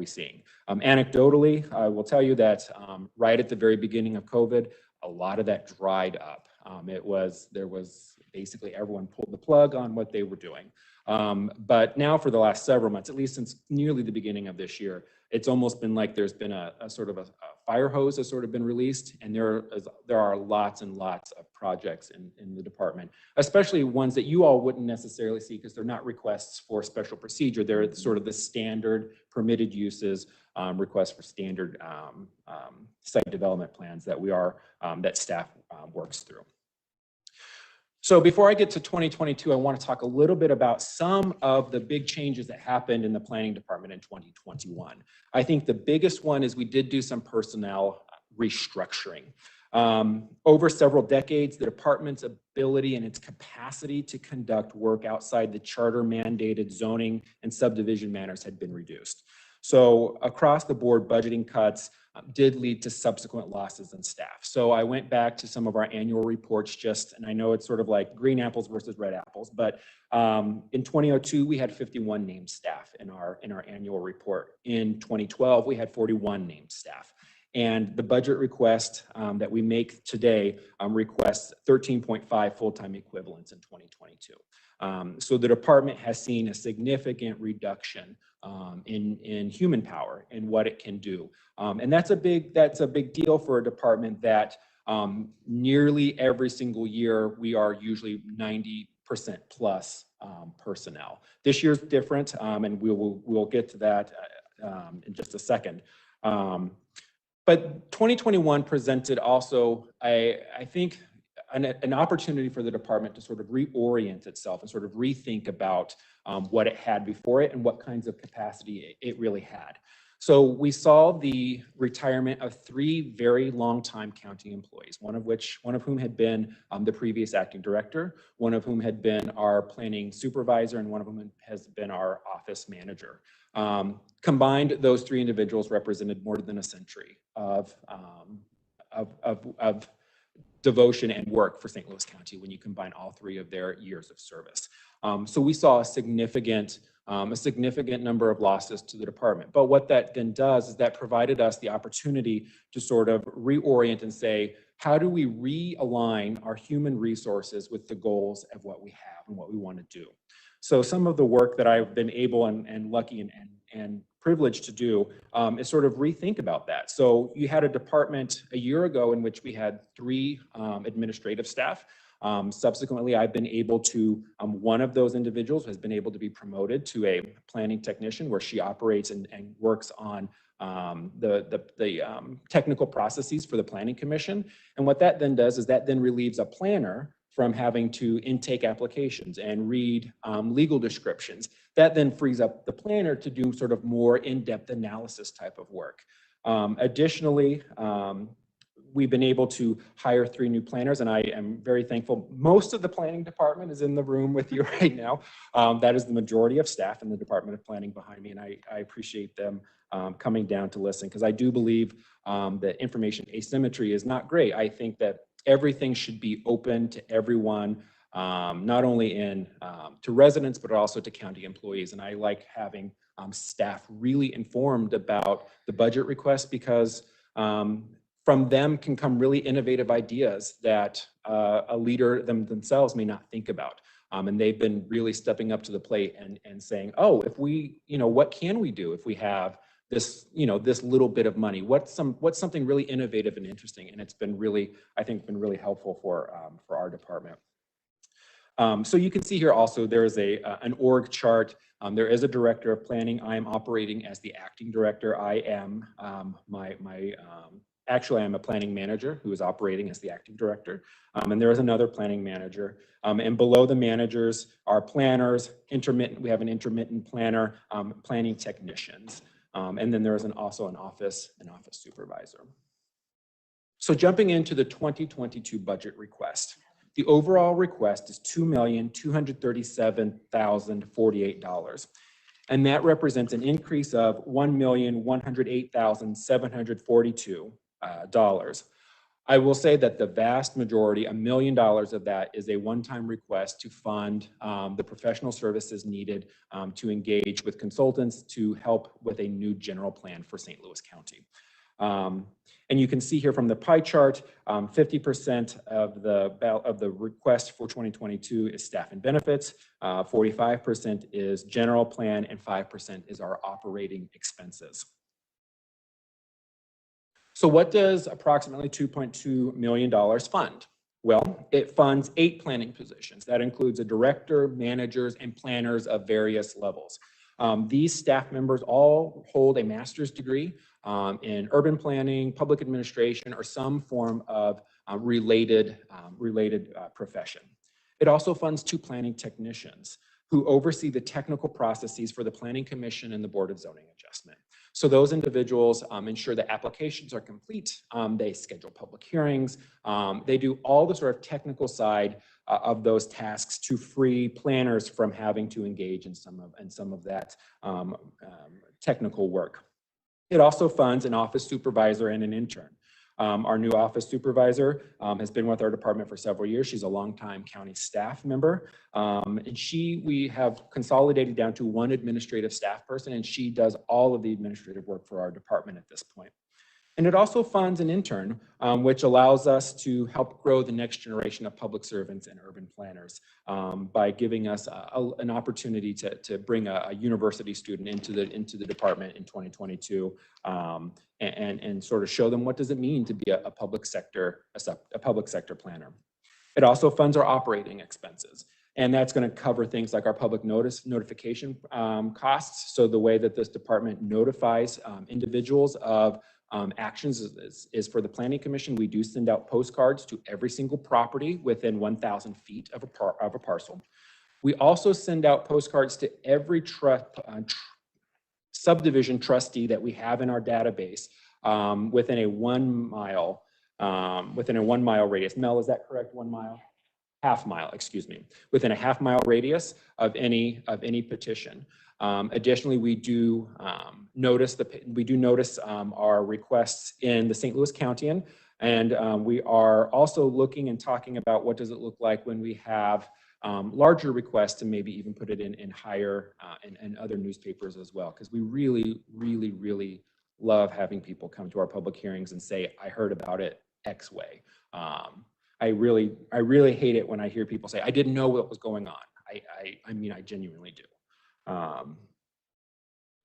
seeing. Anecdotally, I will tell you that right at the very beginning of COVID, a lot of that dried up. There was basically everyone pulled the plug on what they were doing. But now for the last several months, at least since nearly the beginning of this year, it's almost been like there's been a sort of a fire hose has sort of been released, and there are lots and lots of projects in the department, especially ones that you all wouldn't necessarily see because they're not requests for special procedure. They're sort of the standard permitted uses, requests for standard site development plans that that staff works through. So before I get to 2022, I want to talk a little bit about some of the big changes that happened in the planning department in 2021. I think the biggest one is we did do some personnel restructuring. Over several decades, the department's ability and its capacity to conduct work outside the charter mandated zoning and subdivision matters had been reduced. So across the board, budgeting cuts did lead to subsequent losses in staff. So I went back to some of our annual reports and I know it's sort of like green apples versus red apples, but in 2002, we had 51 named staff in our annual report. In 2012, we had 41 named staff. And the budget request that we make today requests 13.5 full-time equivalents in 2022. So the department has seen a significant reduction in human power and what it can do. And that's a big deal for a department that nearly every single year we are usually 90% plus personnel. This year's different, and we'll get to that in just a second. But 2021 presented also, I think, an opportunity for the department to sort of reorient itself and sort of rethink about what it had before it and what kinds of capacity it really had. So we saw the retirement of 3 very long-time county employees, one of whom had been the previous acting director, one of whom had been our planning supervisor, and one of whom has been our office manager. Combined, those 3 individuals represented more than a century of devotion and work for St. Louis County when you combine all 3 of their years of service. So we saw a significant number of losses to the department. But what that then does is that provided us the opportunity to sort of reorient and say, how do we realign our human resources with the goals of what we have and what we want to do? So some of the work that I've been able and lucky and privileged to do is sort of rethink about that. So you had a department a year ago in which we had 3 administrative staff. Subsequently, I've been able to, one of those individuals has been able to be promoted to a planning technician where she operates and works on the technical processes for the planning commission. And what that then does is that then relieves a planner from having to intake applications and read legal descriptions. That then frees up the planner to do sort of more in-depth analysis type of work. Additionally, we've been able to hire 3 new planners, and I am very thankful. Most of the planning department is in the room with you right now. That is the majority of staff in the Department of Planning behind me, and I appreciate them coming down to listen, because I do believe that information asymmetry is not great. I think that everything should be open to everyone, not only to residents, but also to county employees. And I like having staff really informed about the budget request, because from them can come really innovative ideas that a leader themselves may not think about. And they've been really stepping up to the plate and saying, oh, if we, what can we do if we have this, this little bit of money? What's something really innovative and interesting? And it's been really, I think, been really helpful for our department. So you can see here also there is an org chart. There is a director of planning. I am operating as the acting director. I am actually, I'm a planning manager who is operating as the acting director. And there is another planning manager. And below the managers are planners, we have an intermittent planner, planning technicians. And then there is also an office supervisor. So jumping into the 2022 budget request, the overall request is $2,237,048. And that represents an increase of $1,108,742. I will say that the vast majority, $1 million of that, is a one-time request to fund the professional services needed to engage with consultants to help with a new general plan for St. Louis County. And you can see here from the pie chart, 50% of the request for 2022 is staff and benefits, 45% is general plan, and 5% is our operating expenses. So what does approximately $2.2 million fund? Well, it funds 8 planning positions. That includes a director, managers, and planners of various levels. These staff members all hold a master's degree in urban planning, public administration, or some form of related profession. It also funds 2 planning technicians who oversee the technical processes for the Planning Commission and the Board of Zoning Adjustment. So those individuals ensure that applications are complete. They schedule public hearings. They do all the sort of technical side of those tasks to free planners from having to engage in some of that technical work. It also funds an office supervisor and an intern. Our new office supervisor has been with our department for several years. She's a longtime county staff member. And we have consolidated down to 1 administrative staff person, and she does all of the administrative work for our department at this point. And it also funds an intern, which allows us to help grow the next generation of public servants and urban planners by giving us an opportunity to bring a university student into the department in 2022 and sort of show them what does it mean to be a public sector planner. It also funds our operating expenses. And that's going to cover things like our public notification costs. So the way that this department notifies individuals of actions is for the Planning Commission. We do send out postcards to every single property within 1,000 feet of a parcel. We also send out postcards to every subdivision trustee that we have in our database within a 1 mile radius. Mel, is that correct? 1 mile? Half mile, excuse me, within a half-mile radius of any petition. Additionally, we do notice our requests in the St. Louis County, and we are also looking and talking about what does it look like when we have larger requests, and maybe even put it in higher and other newspapers as well, because we really love having people come to our public hearings and say, I heard about it X way. I really hate it when I hear people say, I didn't know what was going on. I mean, I genuinely do.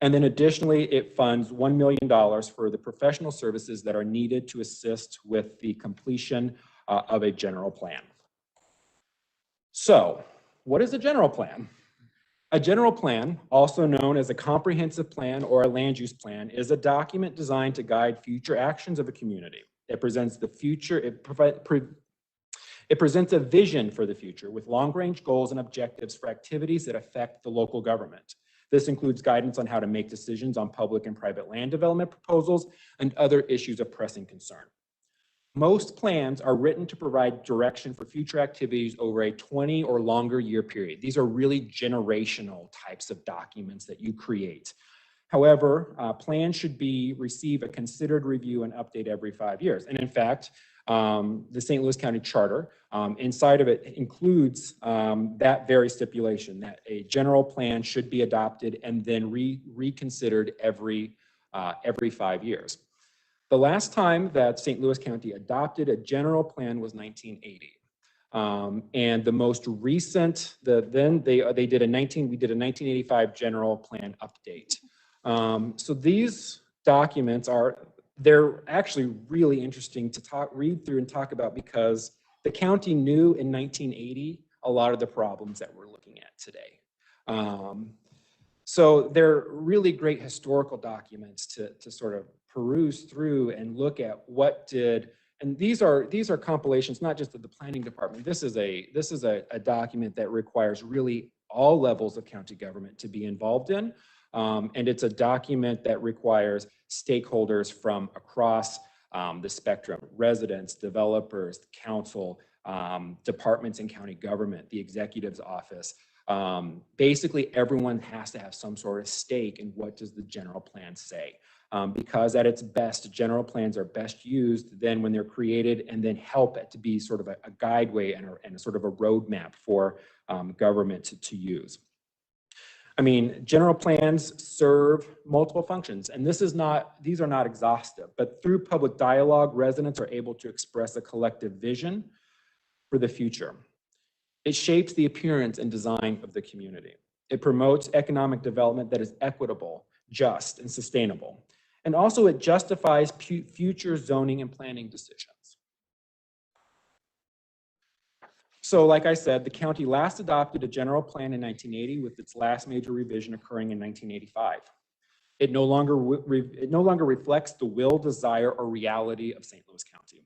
And then additionally, it funds $1 million for the professional services that are needed to assist with the completion of a general plan. So, what is a general plan? A general plan, also known as a comprehensive plan or a land use plan, is a document designed to guide future actions of a community. It presents the future, it presents a vision for the future with long-range goals and objectives for activities that affect the local government. This includes guidance on how to make decisions on public and private land development proposals and other issues of pressing concern. Most plans are written to provide direction for future activities over a 20 or longer year period. These are really generational types of documents that you create. However, plans should receive a considered review and update every 5 years. And in fact, the St. Louis County Charter, inside of it includes that very stipulation that a general plan should be adopted and then reconsidered every 5 years. The last time that St. Louis County adopted a general plan was 1980. And the most recent, we did a 1985 general plan update. So these documents they're actually really interesting to read through and talk about, because the county knew in 1980 a lot of the problems that we're looking at today. So they're really great historical documents to sort of peruse through and look at and these are compilations, not just of the planning department. This is a document that requires really all levels of county government to be involved in. And it's a document that requires stakeholders from across the spectrum: residents, developers, the council, departments in county government, the executive's office. Basically, everyone has to have some sort of stake in what does the general plan say. Because at its best, general plans are best used then when they're created and then help it to be sort of a guideway and a sort of a roadmap for government to use. I mean, general plans serve multiple functions, and these are not exhaustive, but through public dialogue, residents are able to express a collective vision for the future. It shapes the appearance and design of the community. It promotes economic development that is equitable, just, and sustainable. And also it justifies future zoning and planning decisions. So like I said, the county last adopted a general plan in 1980 with its last major revision occurring in 1985. It no longer reflects the will, desire, or reality of St. Louis County.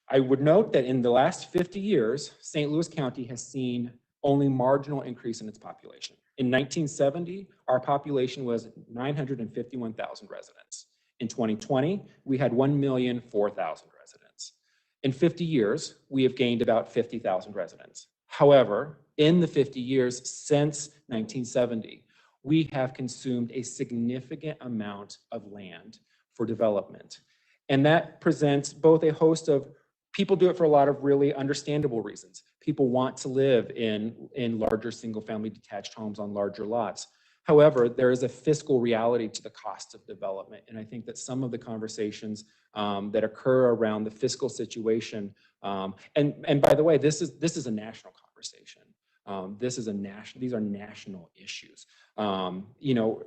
I would note that in the last 50 years, St. Louis County has seen only marginal increase in its population. In 1970, our population was 951,000 residents. In 2020, we had 1,004,000 residents. In 50 years, we have gained about 50,000 residents. However, in the 50 years since 1970, we have consumed a significant amount of land for development. And that presents both a host of people do it for a lot of really understandable reasons. People want to live in larger single-family detached homes on larger lots. However, there is a fiscal reality to the cost of development. And I think that some of the conversations that occur around the fiscal situation, and by the way, this is a national conversation. These are national issues. You know,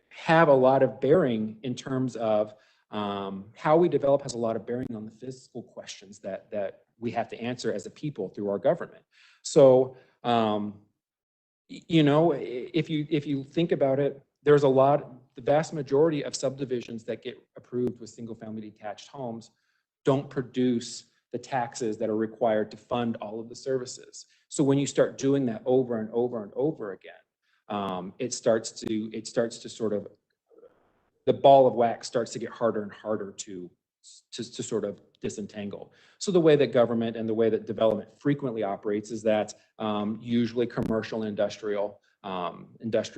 have a lot of bearing in terms of how we develop has a lot of bearing on the fiscal questions that we have to answer as a people through our government. So, you know, if you think about it, there's the vast majority of subdivisions that get approved with single-family detached homes don't produce the taxes that are required to fund all of the services. So when you start doing that over and over and over again, it starts to sort of, the ball of wax starts to get harder and harder to sort of disentangle. So the way that government and the way that development frequently operates is that usually commercial and industrial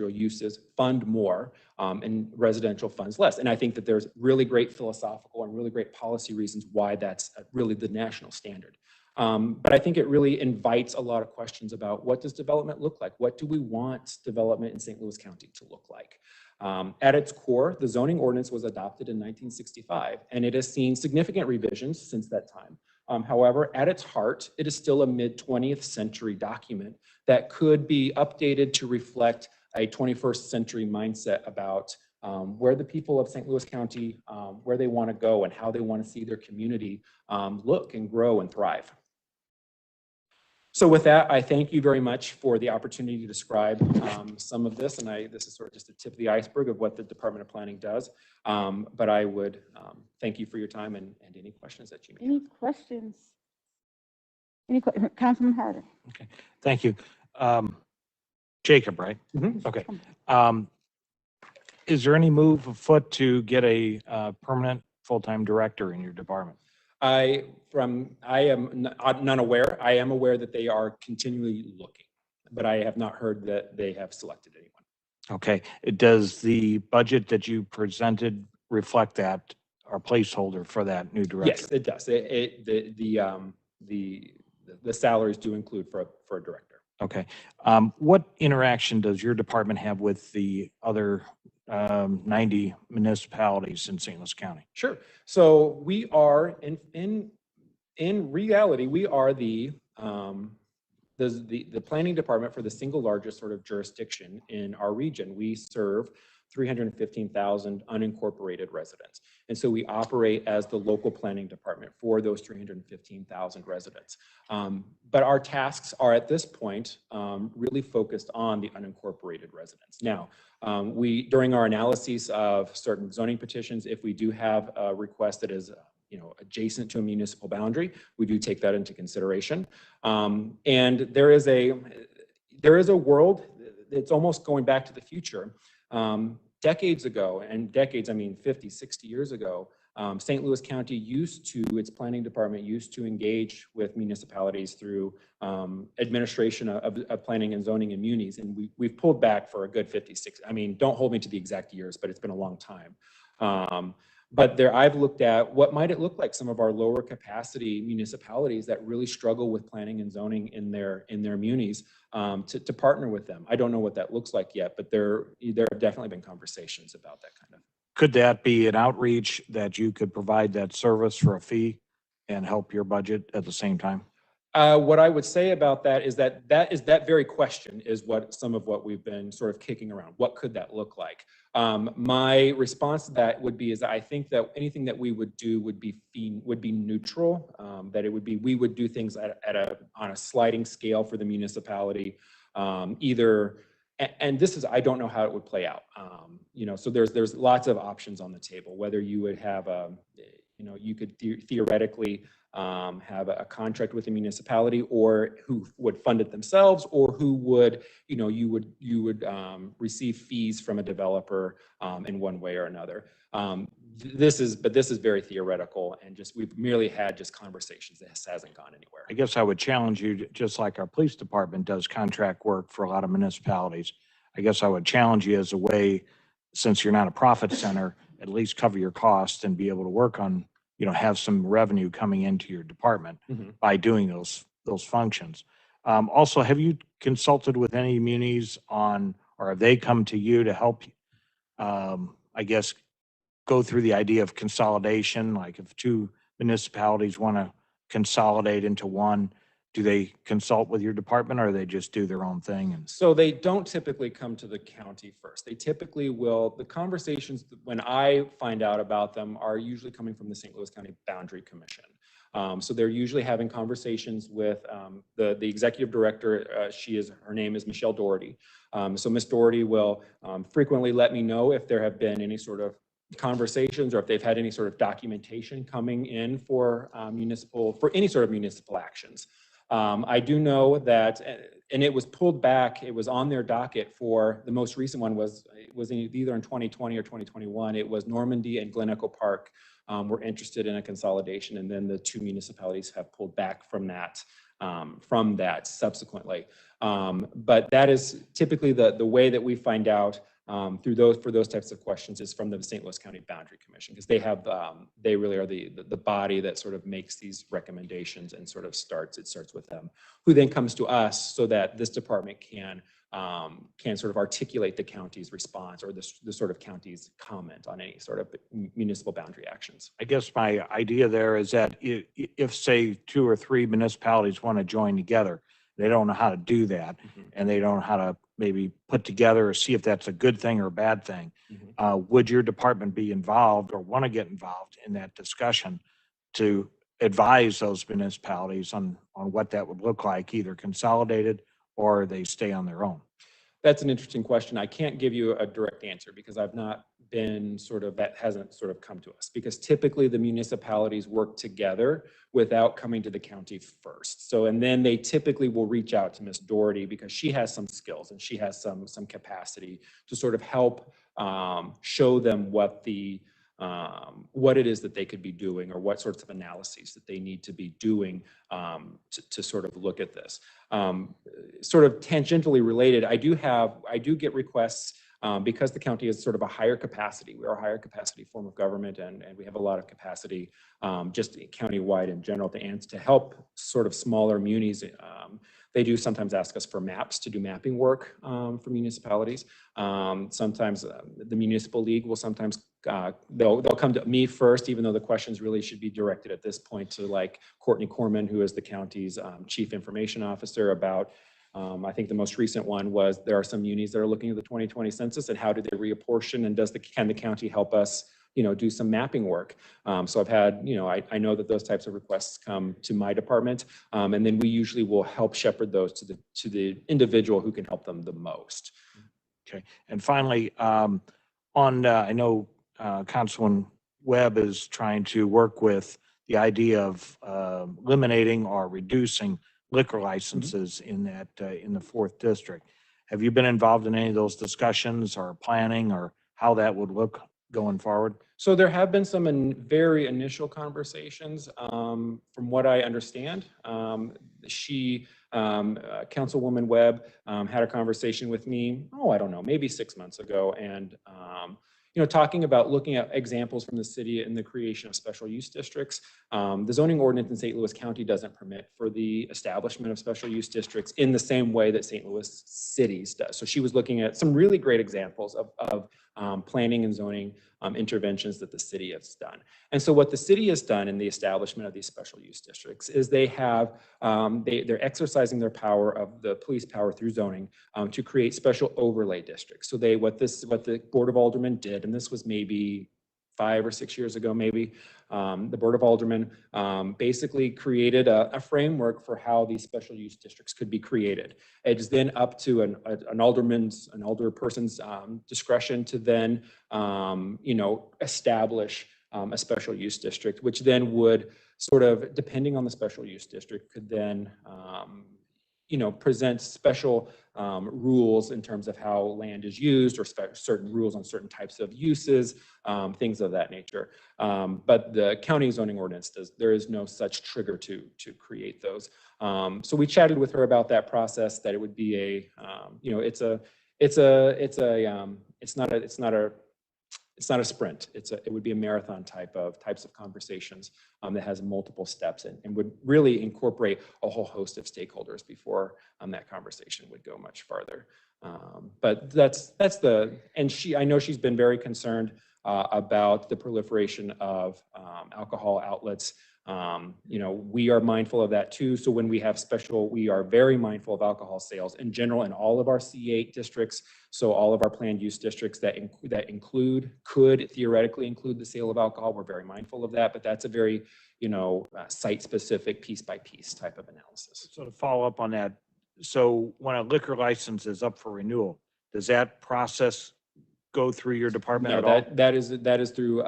uses fund more and residential funds less. And I think that there's really great philosophical and really great policy reasons why that's really the national standard. But I think it really invites a lot of questions about what does development look like? What do we want development in St. Louis County to look like? At its core, the zoning ordinance was adopted in 1965, and it has seen significant revisions since that time. However, at its heart, it is still a mid-20th century document that could be updated to reflect a 21st century mindset about where the people of St. Louis County, where they want to go and how they want to see their community look and grow and thrive. So with that, I thank you very much for the opportunity to describe some of this, and this is sort of just the tip of the iceberg of what the Department of Planning does. But I would thank you for your time and any questions that you may have. Any questions? Councilman Harder. Okay, thank you. Jacob, right? Mhm. Okay. Is there any move afoot to get a permanent full-time director in your department? I am not aware. I am aware that they are continually looking, but I have not heard that they have selected anyone. Okay. Does the budget that you presented reflect that, or placeholder for that new director? Yes, it does. The salaries do include for a director. Okay. What interaction does your department have with the other 90 municipalities in St. Louis County? Sure. So we are in reality, we are the planning department for the single largest sort of jurisdiction in our region. We serve 315,000 unincorporated residents. And so we operate as the local planning department for those 315,000 residents. But our tasks are at this point really focused on the unincorporated residents. Now, during our analyses of certain zoning petitions, if we do have a request that is adjacent to a municipal boundary, we do take that into consideration. And there is a world, it's almost going back to the future. Decades ago, and decades, I mean 50, 60 years ago, St. Louis County its planning department used to engage with municipalities through administration of planning and zoning and munis. And we've pulled back for a good 50, 60, I mean, don't hold me to the exact years, but it's been a long time. But I've looked at what might it look like some of our lower capacity municipalities that really struggle with planning and zoning in their munis to partner with them. I don't know what that looks like yet, but there have definitely been conversations about that kind of. Could that be an outreach that you could provide that service for a fee and help your budget at the same time? What I would say about that is that very question is what some of what we've been sort of kicking around. What could that look like? My response to that would be is that I think that anything that we would do would be neutral. That it would be we would do things on a sliding scale for the municipality. And this is I don't know how it would play out. So there's lots of options on the table. Whether you would have you could theoretically have a contract with the municipality, or who would fund it themselves, or who would, you would receive fees from a developer in one way or another. This is very theoretical, and we've merely had just conversations. This hasn't gone anywhere. I guess I would challenge you, just like our police department does contract work for a lot of municipalities. I guess I would challenge you as a way, since you're not a profit center, at least cover your costs and be able to work on, have some revenue coming into your department by doing those functions. Also, have you consulted with any munis on, or have they come to you to help, I guess, go through the idea of consolidation? Like if two municipalities want to consolidate into one, do they consult with your department, or they just do their own thing? And so they don't typically come to the county first. They typically will, the conversations when I find out about them are usually coming from the St. Louis County Boundary Commission. So they're usually having conversations with the executive director. Her name is Michelle Doherty. So Ms. Doherty will frequently let me know if there have been any sort of conversations, or if they've had any sort of documentation coming in for any sort of municipal actions. I do know that, and it was pulled back, it was on their docket for, the most recent one was either in 2020 or 2021. It was Normandy and Glen Echo Park were interested in a consolidation, and then the two municipalities have pulled back from that subsequently. But that is typically the way that we find out for those types of questions is from the St. Louis County Boundary Commission, because they really are the body that sort of makes these recommendations and sort of starts with them, who then comes to us so that this department can sort of articulate the county's response, or the sort of county's comment on any sort of municipal boundary actions. I guess my idea there is that if say 2 or 3 municipalities want to join together, they don't know how to do that, and they don't know how to maybe put together or see if that's a good thing or a bad thing. Would your department be involved or want to get involved in that discussion to advise those municipalities on what that would look like, either consolidated or they stay on their own? That's an interesting question. I can't give you a direct answer because I've not been that hasn't sort of come to us, because typically the municipalities work together without coming to the county first. So, and then they typically will reach out to Ms. Doherty because she has some skills and she has some capacity to sort of help show them what it is that they could be doing, or what sorts of analyses that they need to be doing to sort of look at this. Sort of tangentially related, I do get requests because the county is sort of a higher capacity. We are a higher capacity form of government, and we have a lot of capacity just countywide in general to help sort of smaller munis. They do sometimes ask us for maps to do mapping work for municipalities. Sometimes the municipal league will sometimes they'll come to me first, even though the questions really should be directed at this point to like Courtney Corman, who is the county's chief information officer, about I think the most recent one was there are some munis that are looking at the 2020 census and how do they reapportion, and can the county help us do some mapping work. So I've had, I know that those types of requests come to my department, and then we usually will help shepherd those to the individual who can help them the most. Okay, and finally, I know Councilman Webb is trying to work with the idea of eliminating or reducing liquor licenses in the 4th district. Have you been involved in any of those discussions or planning, or how that would look going forward? So there have been some very initial conversations. From what I understand, Councilwoman Webb had a conversation with me, I don't know, maybe 6 months ago, and talking about looking at examples from the city and the creation of special use districts. The zoning ordinance in St. Louis County doesn't permit for the establishment of special use districts in the same way that St. Louis cities does. So she was looking at some really great examples of planning and zoning interventions that the city has done. And so what the city has done in the establishment of these special use districts is they have, they're exercising their power of the police power through zoning to create special overlay districts. So what the Board of Aldermen did, and this was maybe 5 or 6 years ago, maybe, the Board of Aldermen basically created a framework for how these special use districts could be created. It is then up to an alderperson's discretion to then, establish a special use district, which then would sort of, depending on the special use district, could then, present special rules in terms of how land is used, or certain rules on certain types of uses, things of that nature. But the county zoning ordinance there is no such trigger to create those. So we chatted with her about that process, that it would be it's not a sprint. It would be a marathon types of conversations that has multiple steps and would really incorporate a whole host of stakeholders before that conversation would go much farther. But I know she's been very concerned about the proliferation of alcohol outlets. We are mindful of that too. So when we have we are very mindful of alcohol sales in general in all of our C8 districts. So all of our planned use districts that could theoretically include the sale of alcohol. We're very mindful of that, but that's a very, site specific, piece by piece type of analysis. So to follow up on that, so when a liquor license is up for renewal, does that process go through your department at all? that is through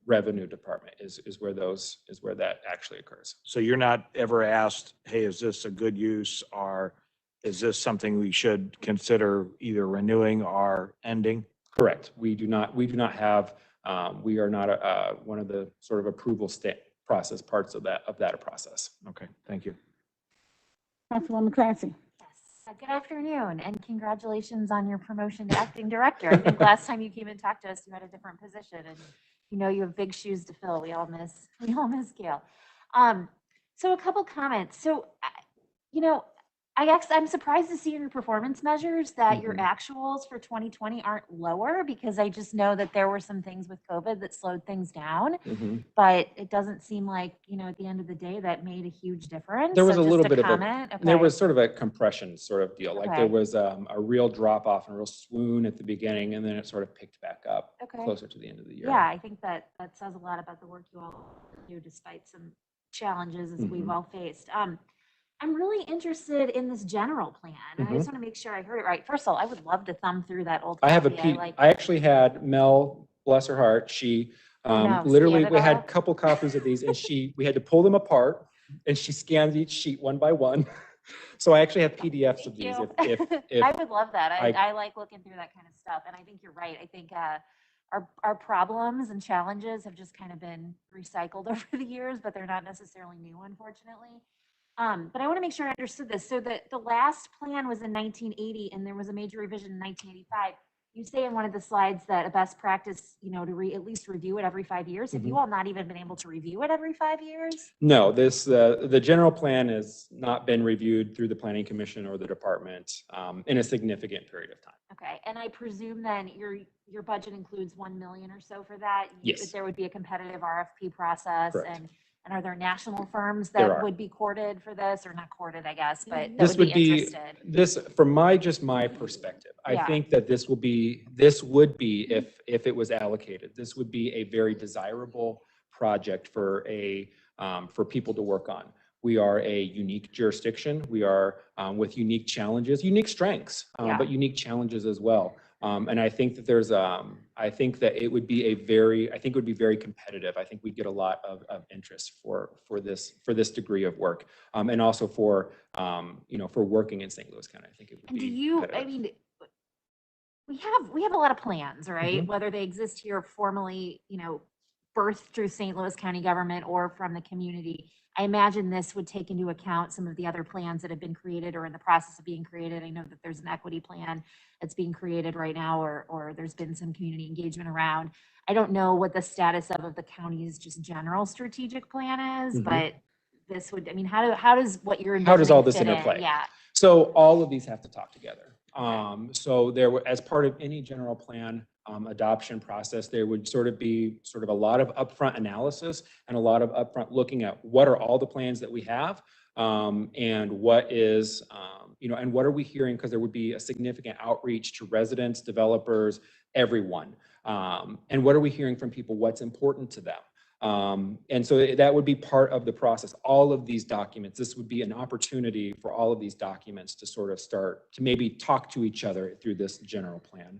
revenue department is where that actually occurs. So you're not ever asked, hey, is this a good use, or is this something we should consider either renewing or ending? Correct. We do not have, we are not one of the sort of approval process parts of that process. Okay, thank you. Councilwoman Clancy. Yes. Good afternoon, and congratulations on your promotion to acting director. I think last time you came and talked to us, you had a different position, and you have big shoes to fill. We all miss Gail. So a couple comments. So, I guess I'm surprised to see in your performance measures that your actuals for 2020 aren't lower, because I just know that there were some things with COVID that slowed things down, but it doesn't seem like, at the end of the day that made a huge difference. There was So a little just bit of comment. there was sort of a compression sort of deal. Like Okay. there was a real drop off and a real swoon at the beginning, and then it sort of picked back up Okay. closer to the end of the year. Yeah, I think that says a lot about the work you all do despite some challenges as we've all faced. I'm really interested in this general plan. And I just want to make sure I heard it right. First of all, I would love to thumb through that old I have a copy. I actually had Mel, bless her heart, she literally, scanned it we had all? a couple copies of these, and we had to pull them apart, and she scanned each sheet one by one. So I actually have PDFs of Thank these. you. If I would love that. I- I like looking through that kind of stuff. And I think you're right. I think our problems and challenges have just kind of been recycled over the years, but they're not necessarily new, unfortunately. But I want to make sure I understood this. So the last plan was in 1980, and there was a major revision in 1985. You say in one of the slides that a best practice, to at least review it every 5 years. Have you all not even been able to review it every 5 years? No, the general plan has not been reviewed through the Planning Commission or the department in a significant period of time. Okay, and I presume then your budget includes 1 million or so for that? Yes. There would be a competitive RFP process. Correct. And are there national firms There that are. would be courted for this, or not courted, I guess, but that This would would be be, interested? from my perspective, I Yeah. think that this would be, if it was allocated, this would be a very desirable project for people to work on. We are a unique jurisdiction. We are with unique challenges, unique strengths, Yeah. but unique challenges as well. And I think that I think that it would be very competitive. I think we'd get a lot of interest for this degree of work. And also for working in St. Louis County. I think it would And be competitive. we have a lot of plans, right? Whether they exist here formally, birthed through St. Louis County government or from the community. I imagine this would take into account some of the other plans that have been created or in the process of being created. I know that there's an equity plan that's being created right now, or there's been some community engagement around. I don't know what the status of the county's just general strategic plan is, but this would, how does what you're How does all envisioning this fit in? interplay? Yeah. So all of these have to talk together. So as part of any general plan, adoption process, there would sort of be sort of a lot of upfront analysis and a lot of upfront looking at what are all the plans that we have, and what is, and what are we hearing? Because there would be a significant outreach to residents, developers, everyone. And what are we hearing from people? What's important to them? And so that would be part of the process. All of these documents, this would be an opportunity for all of these documents to sort of start to maybe talk to each other through this general plan.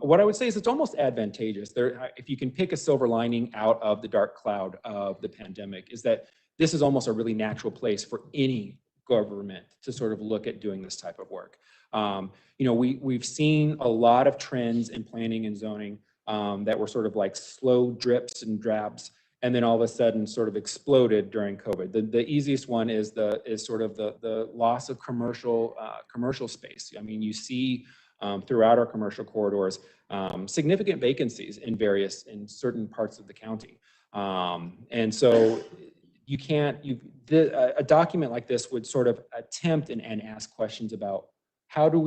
What I would say is it's almost advantageous. If you can pick a silver lining out of the dark cloud of the pandemic, is that this is almost a really natural place for any government to sort of look at doing this type of work. We've seen a lot of trends in planning and zoning that were sort of like slow drips and drabs, and then all of a sudden sort of exploded during COVID. The easiest one is sort of the loss of commercial space. I mean, you see throughout our commercial corridors significant vacancies in certain parts of the county, and so a document like this would sort of attempt and ask questions about what do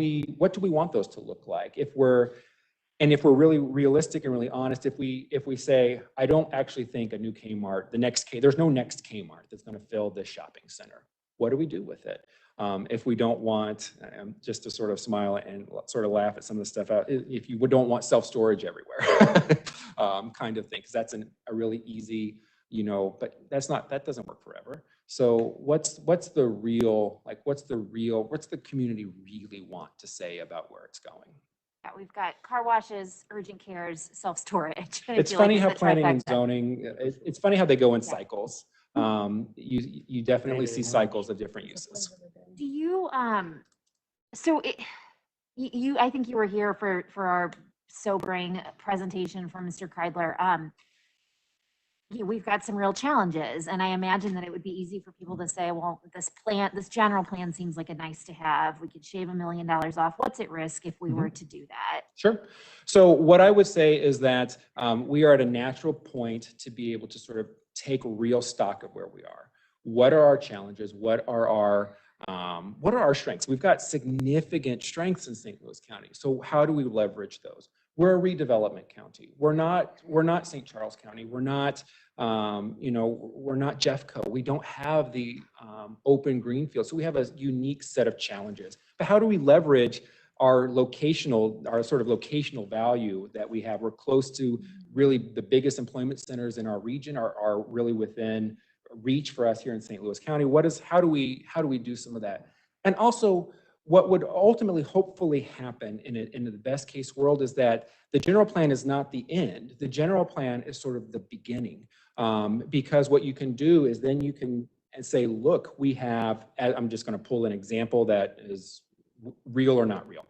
we want those to look like? If we're really realistic and really honest, if we say, I don't actually think a new Kmart, there's no next Kmart that's going to fill this shopping center. What do we do with it? If we don't want, just to sort of smile and sort of laugh at some of the stuff out, if you don't want self-storage everywhere, kind of thing, because that's a really easy, but that doesn't work forever. So what's the community really want to say about where it's going? Yeah, we've got car washes, urgent cares, self-storage. It's funny how planning and zoning, it's funny how they go in cycles. You definitely see cycles of different uses. Do you, I think you were here for our sobering presentation from Mr. Kreidler. We've got some real challenges, and I imagine that it would be easy for people to say, well, this general plan seems like a nice to have. We could shave $1 million off. What's at risk if we were to do that? Sure. So what I would say is that we are at a natural point to be able to sort of take real stock of where we are. What are our challenges? What are our strengths? We've got significant strengths in St. Louis County. So how do we leverage those? We're a redevelopment county. We're not St. Charles County. We're not, we're not Jeffco. We don't have the open greenfield. So we have a unique set of challenges. But how do we leverage our sort of locational value that we have? We're close to really the biggest employment centers in our region are really within reach for us here in St. Louis County. How do we do some of that? And also, what would ultimately hopefully happen in the best case world is that the general plan is not the end. The general plan is sort of the beginning, because what you can do is then you can say, look, we have, I'm just going to pull an example that is real or not real.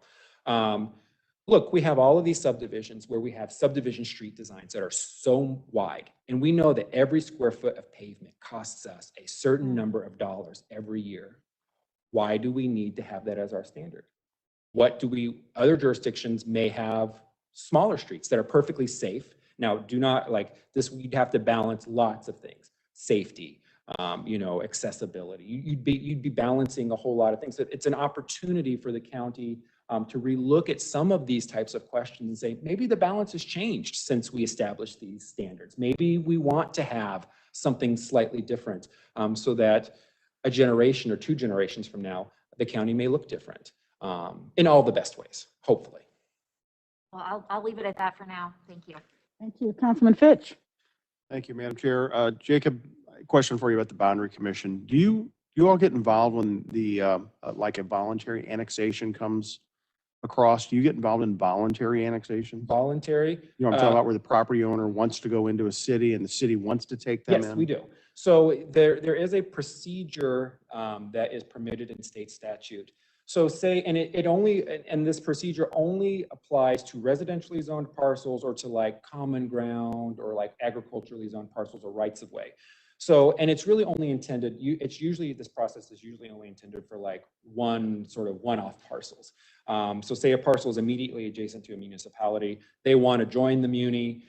Look, we have all of these subdivisions where we have subdivision street designs that are so wide, and we know that every square foot of pavement costs us a certain number of dollars every year. Why do we need to have that as our standard? Other jurisdictions may have smaller streets that are perfectly safe. Now, do not like this, we'd have to balance lots of things. Safety, accessibility. You'd be balancing a whole lot of things. It's an opportunity for the county to relook at some of these types of questions and say, maybe the balance has changed since we established these standards. Maybe we want to have something slightly different so that a generation or 2 generations from now, the county may look different in all the best ways, hopefully. Well, I'll leave it at that for now. Thank you. Thank you. Councilman Fitch. Thank you, Madam Chair. Jacob, question for you about the Boundary Commission. Do you all get involved when the like a voluntary annexation comes across? Do you get involved in voluntary annexation? Voluntary? I'm talking about where the property owner wants to go into a city and the city wants to take them in? Yes, we do. So there is a procedure that is permitted in state statute. So say, and this procedure only applies to residentially zoned parcels or to like common ground or like agriculturally zoned parcels or rights of way. So, and it's really only intended, this process is usually only intended for like one-off parcels. So say a parcel is immediately adjacent to a municipality, they want to join the muni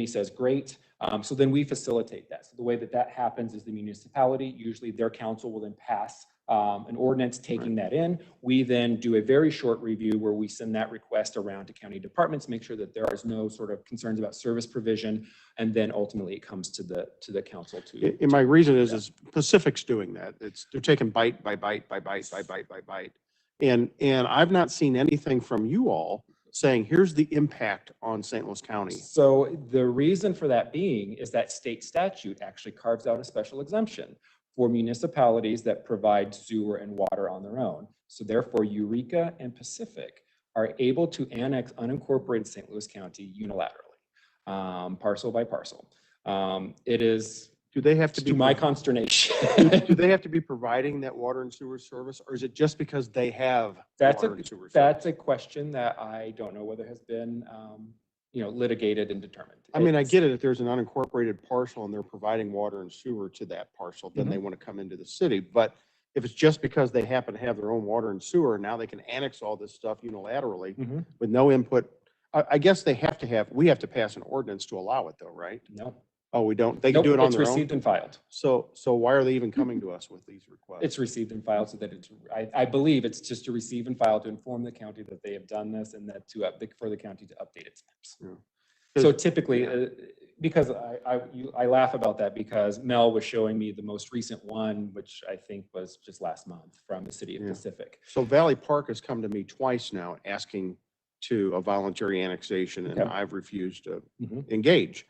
says, great. So then we facilitate that. So the way that happens is the municipality, usually their council will then pass an ordinance taking that in. We then do a very short review where we send that request around to county departments, make sure that there is no sort of concerns about service provision, and then ultimately it comes to the council to. And my reason is Pacific's doing that. They're taking bite by bite by bite by bite by bite. And I've not seen anything from you all saying, here's the impact on St. Louis County. So the reason for that being is that state statute actually carves out a special exemption for municipalities that provide sewer and water on their own. So therefore, Eureka and Pacific are able to annex unincorporated St. Louis County unilaterally, parcel by parcel. It is, Do they have to be, to my consternation. do they have to be providing that water and sewer service, or is it just because they have water and sewer service? That's a question that I don't know whether has been, litigated and determined. I mean, I get it. If there's an unincorporated parcel and they're providing water and sewer to that parcel, then they want to come into the city. But if it's just because they happen to have their own water and sewer, now they can annex all this stuff unilaterally with no input. I guess we have to pass an ordinance to allow it though, right? No. Oh, we don't? They can do it on It's their own? received and filed. So why are they even coming to us with these requests? It's received and filed so that I believe it's just to receive and file to inform the county that they have done this and that for the county to update its maps. Yeah. So typically, because I laugh about that because Mel was showing me the most recent one, which I think was just last month from the city of Pacific. So Valley Park has come to me twice now asking to a voluntary annexation, and I've refused to engage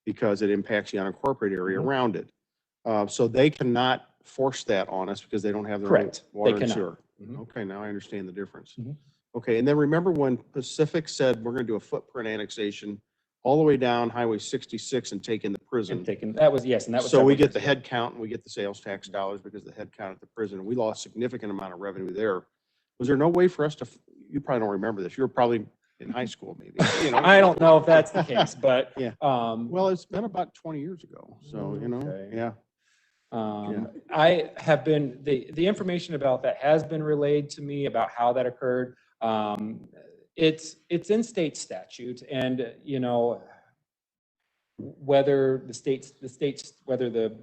because it impacts the unincorporated area around it. So they cannot force that on us because they don't have their own water and sewer. Okay, now I understand the difference. Okay, and then remember when Pacific said we're going to do a footprint annexation all the way down Highway 66 and take in the prison. That was, yes, and that was. So we get the head count and we get the sales tax dollars because the head count at the prison. We lost significant amount of revenue there. Was there no way for us to, you probably don't remember this, you were probably in high school maybe. You know? I don't know if that's the case, but. Yeah. Well, it's been about 20 years ago, so, yeah. I have been, the information about that has been relayed to me about how that occurred. It's in state statute, and whether whether the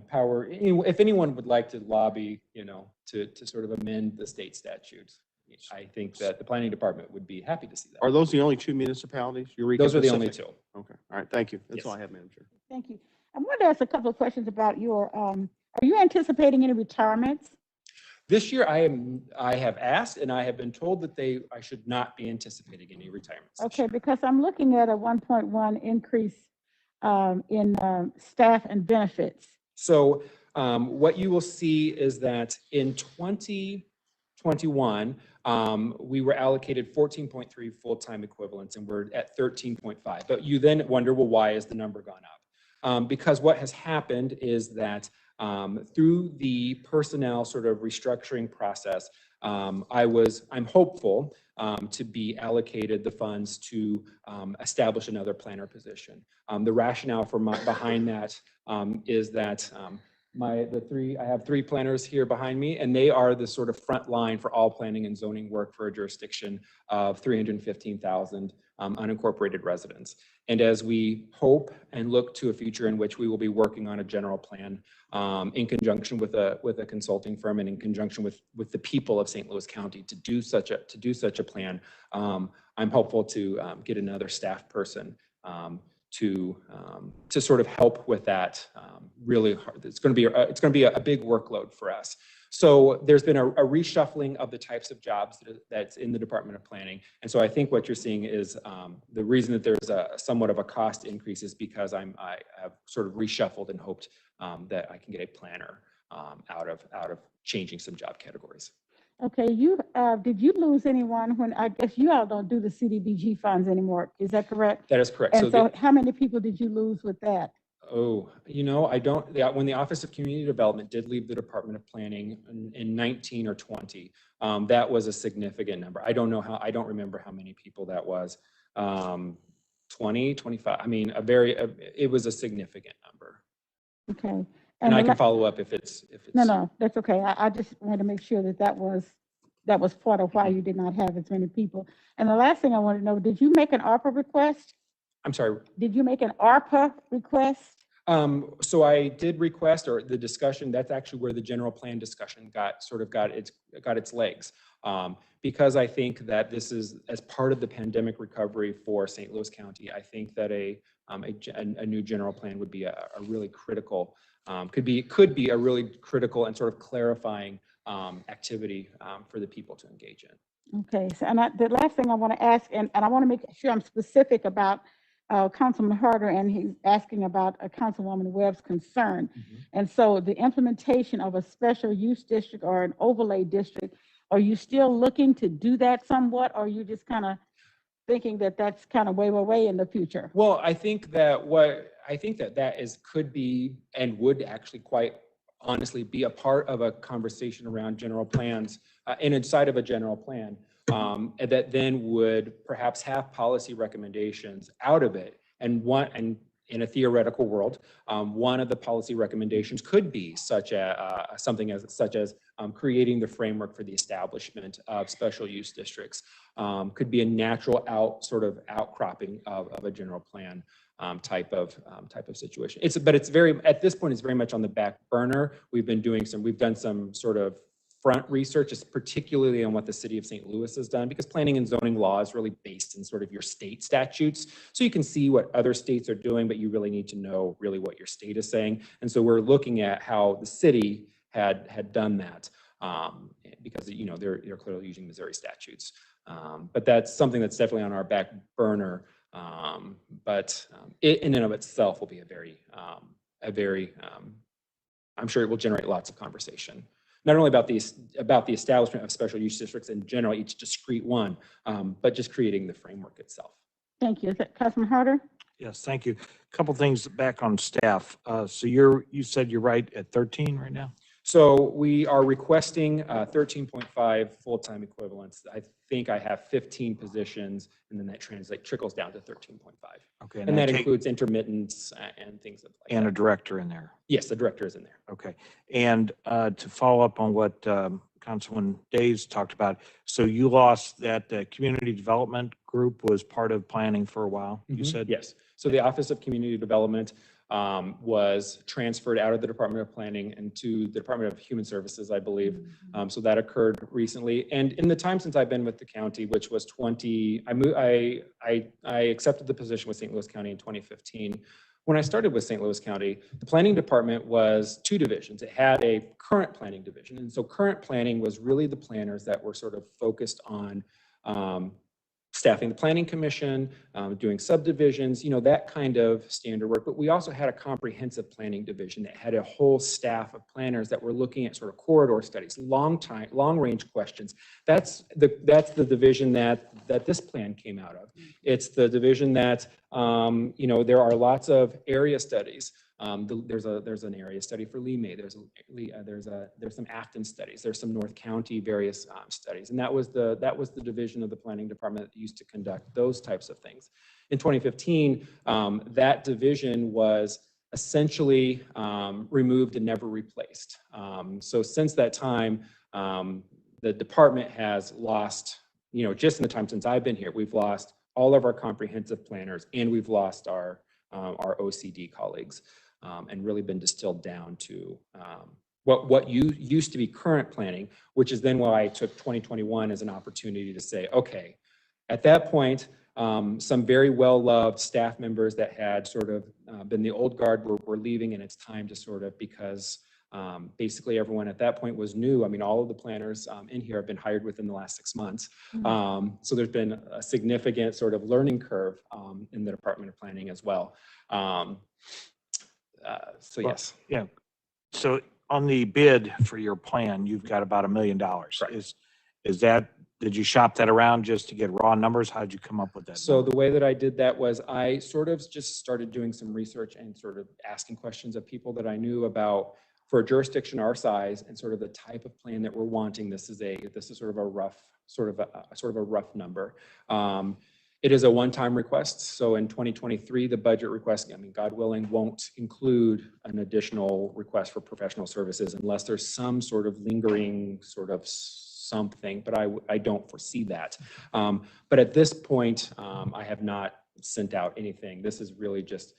power, if anyone would like to lobby, to sort of amend the state statutes, I think that the planning department would be happy to see that. Are those the only two municipalities? Eureka, Those are the Pacific? only two. Okay, all right, thank you. That's Yes. all I have, Madam Chair. Thank you. I wanted to ask a couple of questions about your, are you anticipating any retirements? This year, I have asked, and I have been told that I should not be anticipating any retirements. this Okay, year. because I'm looking at a 1.1 increase in staff and benefits. So what you will see is that in 2021, we were allocated 14.3 full-time equivalents, and we're at 13.5. But you then wonder, well, why has the number gone up? Because what has happened is that through the personnel sort of restructuring process, I'm hopeful to be allocated the funds to establish another planner position. The rationale behind that is that I have three planners here behind me, and they are the sort of front line for all planning and zoning work for a jurisdiction of 315,000 unincorporated residents. And as we hope and look to a future in which we will be working on a general plan in conjunction with a consulting firm and in conjunction with the people of St. Louis County to do such a plan, I'm hopeful to get another staff person to sort of help with that really hard. It's going to be a big workload for us. So there's been a reshuffling of the types of jobs that's in the Department of Planning. And so I think what you're seeing is the reason that there's somewhat of a cost increase is because I have sort of reshuffled and hoped that I can get a planner out of changing some job categories. Okay, did you lose anyone when, I guess you all don't do the CDBG funds anymore, is that correct? That is correct. And so how many people did you lose with that? Oh, I don't, when the Office of Community Development did leave the Department of Planning in 19 or 20, that was a significant number. I don't remember how many people that was. 20, 25, I mean, it was a significant number. Okay. And I can follow up if it's. No, that's okay. I just wanted to make sure that was part of why you did not have as many people. And the last thing I want to know, did you make an ARPA request? I'm sorry. Did you make an ARPA request? So I did request, or the discussion, that's actually where the general plan discussion got its legs. Because I think that this is, as part of the pandemic recovery for St. Louis County, I think that a new general plan would be a really critical, could be a really critical and sort of clarifying activity for the people to engage in. Okay, so the last thing I want to ask, and I want to make sure I'm specific about Councilman Harder, and he's asking about Councilwoman Webb's concern. And so the implementation of a special use district or an overlay district, are you still looking to do that somewhat, or are you just kind of thinking that that's kind of way in the future? Well, I think that could be and would actually quite honestly be a part of a conversation around general plans and inside of a general plan that then would perhaps have policy recommendations out of it. And in a theoretical world, one of the policy recommendations could be such as creating the framework for the establishment of special use districts. Could be a natural outcropping of a general plan type of situation. But it's at this point, it's very much on the back burner. We've done some sort of front research, particularly on what the city of St. Louis has done, because planning and zoning law is really based in sort of your state statutes. So you can see what other states are doing, but you really need to know really what your state is saying. And so we're looking at how the city had done that because they're clearly using Missouri statutes. But that's something that's definitely on our back burner. But it in and of itself will be a very, I'm sure it will generate lots of conversation. Not only about the establishment of special use districts in general, each discrete one, but just creating the framework itself. Thank you. Is that Councilman Harder? Yes, thank you. A couple things back on staff. So you said you're right at 13 right now? So we are requesting 13.5 full-time equivalents. I think I have 15 positions, and then that trickles down to 13.5. Okay. And that includes intermittents and things like that. And a director in there. Yes, the director is in there. Okay. And to follow up on what Councilman Days talked about, so you lost that community development group was part of planning for a while, you said? Yes. So the Office of Community Development was transferred out of the Department of Planning into the Department of Human Services, I believe. So that occurred recently. And in the time since I've been with the county, which was I accepted the position with St. Louis County in 2015. When I started with St. Louis County, the planning department was two divisions. It had a current planning division. And so current planning was really the planners that were sort of focused on staffing the planning commission, doing subdivisions, that kind of standard work. But we also had a comprehensive planning division that had a whole staff of planners that were looking at sort of corridor studies, long range questions. That's the division that this plan came out of. It's the division that, there are lots of area studies. There's an area study for Lee May. There's some Afton studies. There's some North County various studies, and that was the division of the planning department that used to conduct those types of things. In 2015, that division was essentially removed and never replaced. So since that time, the department has lost, just in the time since I've been here, we've lost all of our comprehensive planners, and we've lost our OCD colleagues. And really been distilled down to what used to be current planning, which is then why I took 2021 as an opportunity to say, okay, at that point, some very well-loved staff members that had sort of been the old guard were leaving, and it's time to sort of, because basically everyone at that point was new. I mean, all of the planners in here have been hired within the last 6 months. So there's been a significant sort of learning curve in the Department of Planning as well. Yes. Yeah. So on the bid for your plan, you've got about $1 million. Right. Is that, did you shop that around just to get raw numbers? How did you come up with that? So the way that I did that was I sort of just started doing some research and sort of asking questions of people that I knew about for a jurisdiction our size and sort of the type of plan that we're wanting. This is sort of a rough number. It is a one-time request. So in 2023, the budget request, God willing, won't include an additional request for professional services unless there's some sort of lingering sort of something, but I don't foresee that. But at this point, I have not sent out anything. This is really just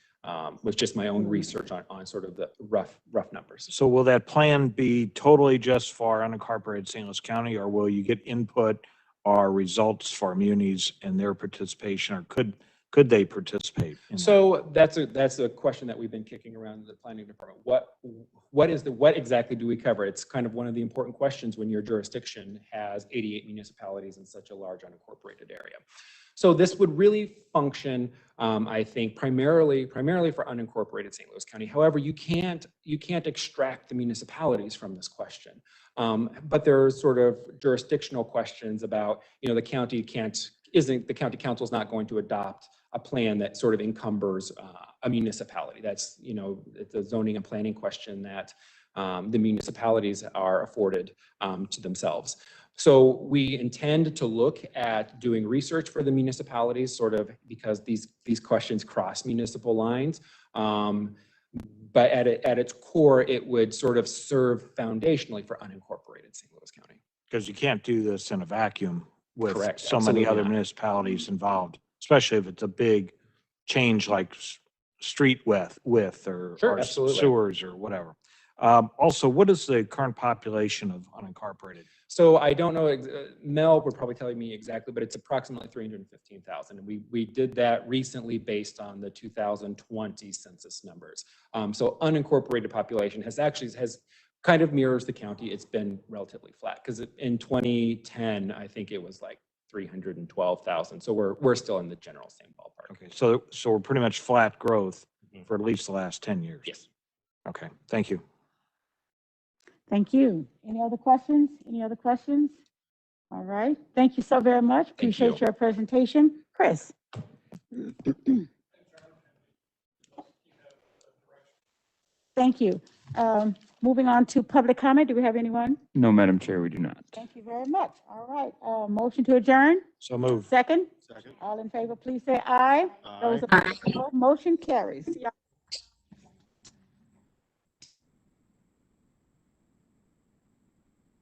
with just my own research on sort of the rough numbers. So will that plan be totally just for unincorporated St. Louis County, or will you get input or results for munis and their participation, or could they participate? In that? So that's a question that we've been kicking around in the planning department. What exactly do we cover? It's kind of one of the important questions when your jurisdiction has 88 municipalities in such a large unincorporated area. So this would really function, I think, primarily for unincorporated St. Louis County. However, you can't extract the municipalities from this question. But there are sort of jurisdictional questions about, the county the county council is not going to adopt a plan that sort of encumbers a municipality. That's, it's a zoning and planning question that the municipalities are afforded to themselves. So we intend to look at doing research for the municipalities, sort of because these questions cross municipal lines. But at its core, it would sort of serve foundationally for unincorporated St. Louis County. Because you can't do this in a vacuum with Correct. so many Absolutely other not. municipalities involved, especially if it's a big change like street width or Sure, absolutely. sewers or whatever. Also, what is the current population of unincorporated? So I don't know, Mel would probably tell me exactly, but it's approximately 315,000. And we did that recently based on the 2020 census numbers. So unincorporated population has kind of mirrors the county. It's been relatively flat because in 2010, I think it was like 312,000. So we're still in the general same ballpark. Okay, so we're pretty much flat growth for at least the last 10 years. Yes. Okay, thank you. Thank you. Any other questions? Any other questions? All right. Thank you so very much. Appreciate your presentation. Chris. Thank you. Moving on to public comment. Do we have anyone? No, Madam Chair, we do not. Thank you very much. All right. Motion to adjourn. So moved. Second. Second. All in favor, please say aye. Those Aye. opposed, no. Motion carries. See y'all.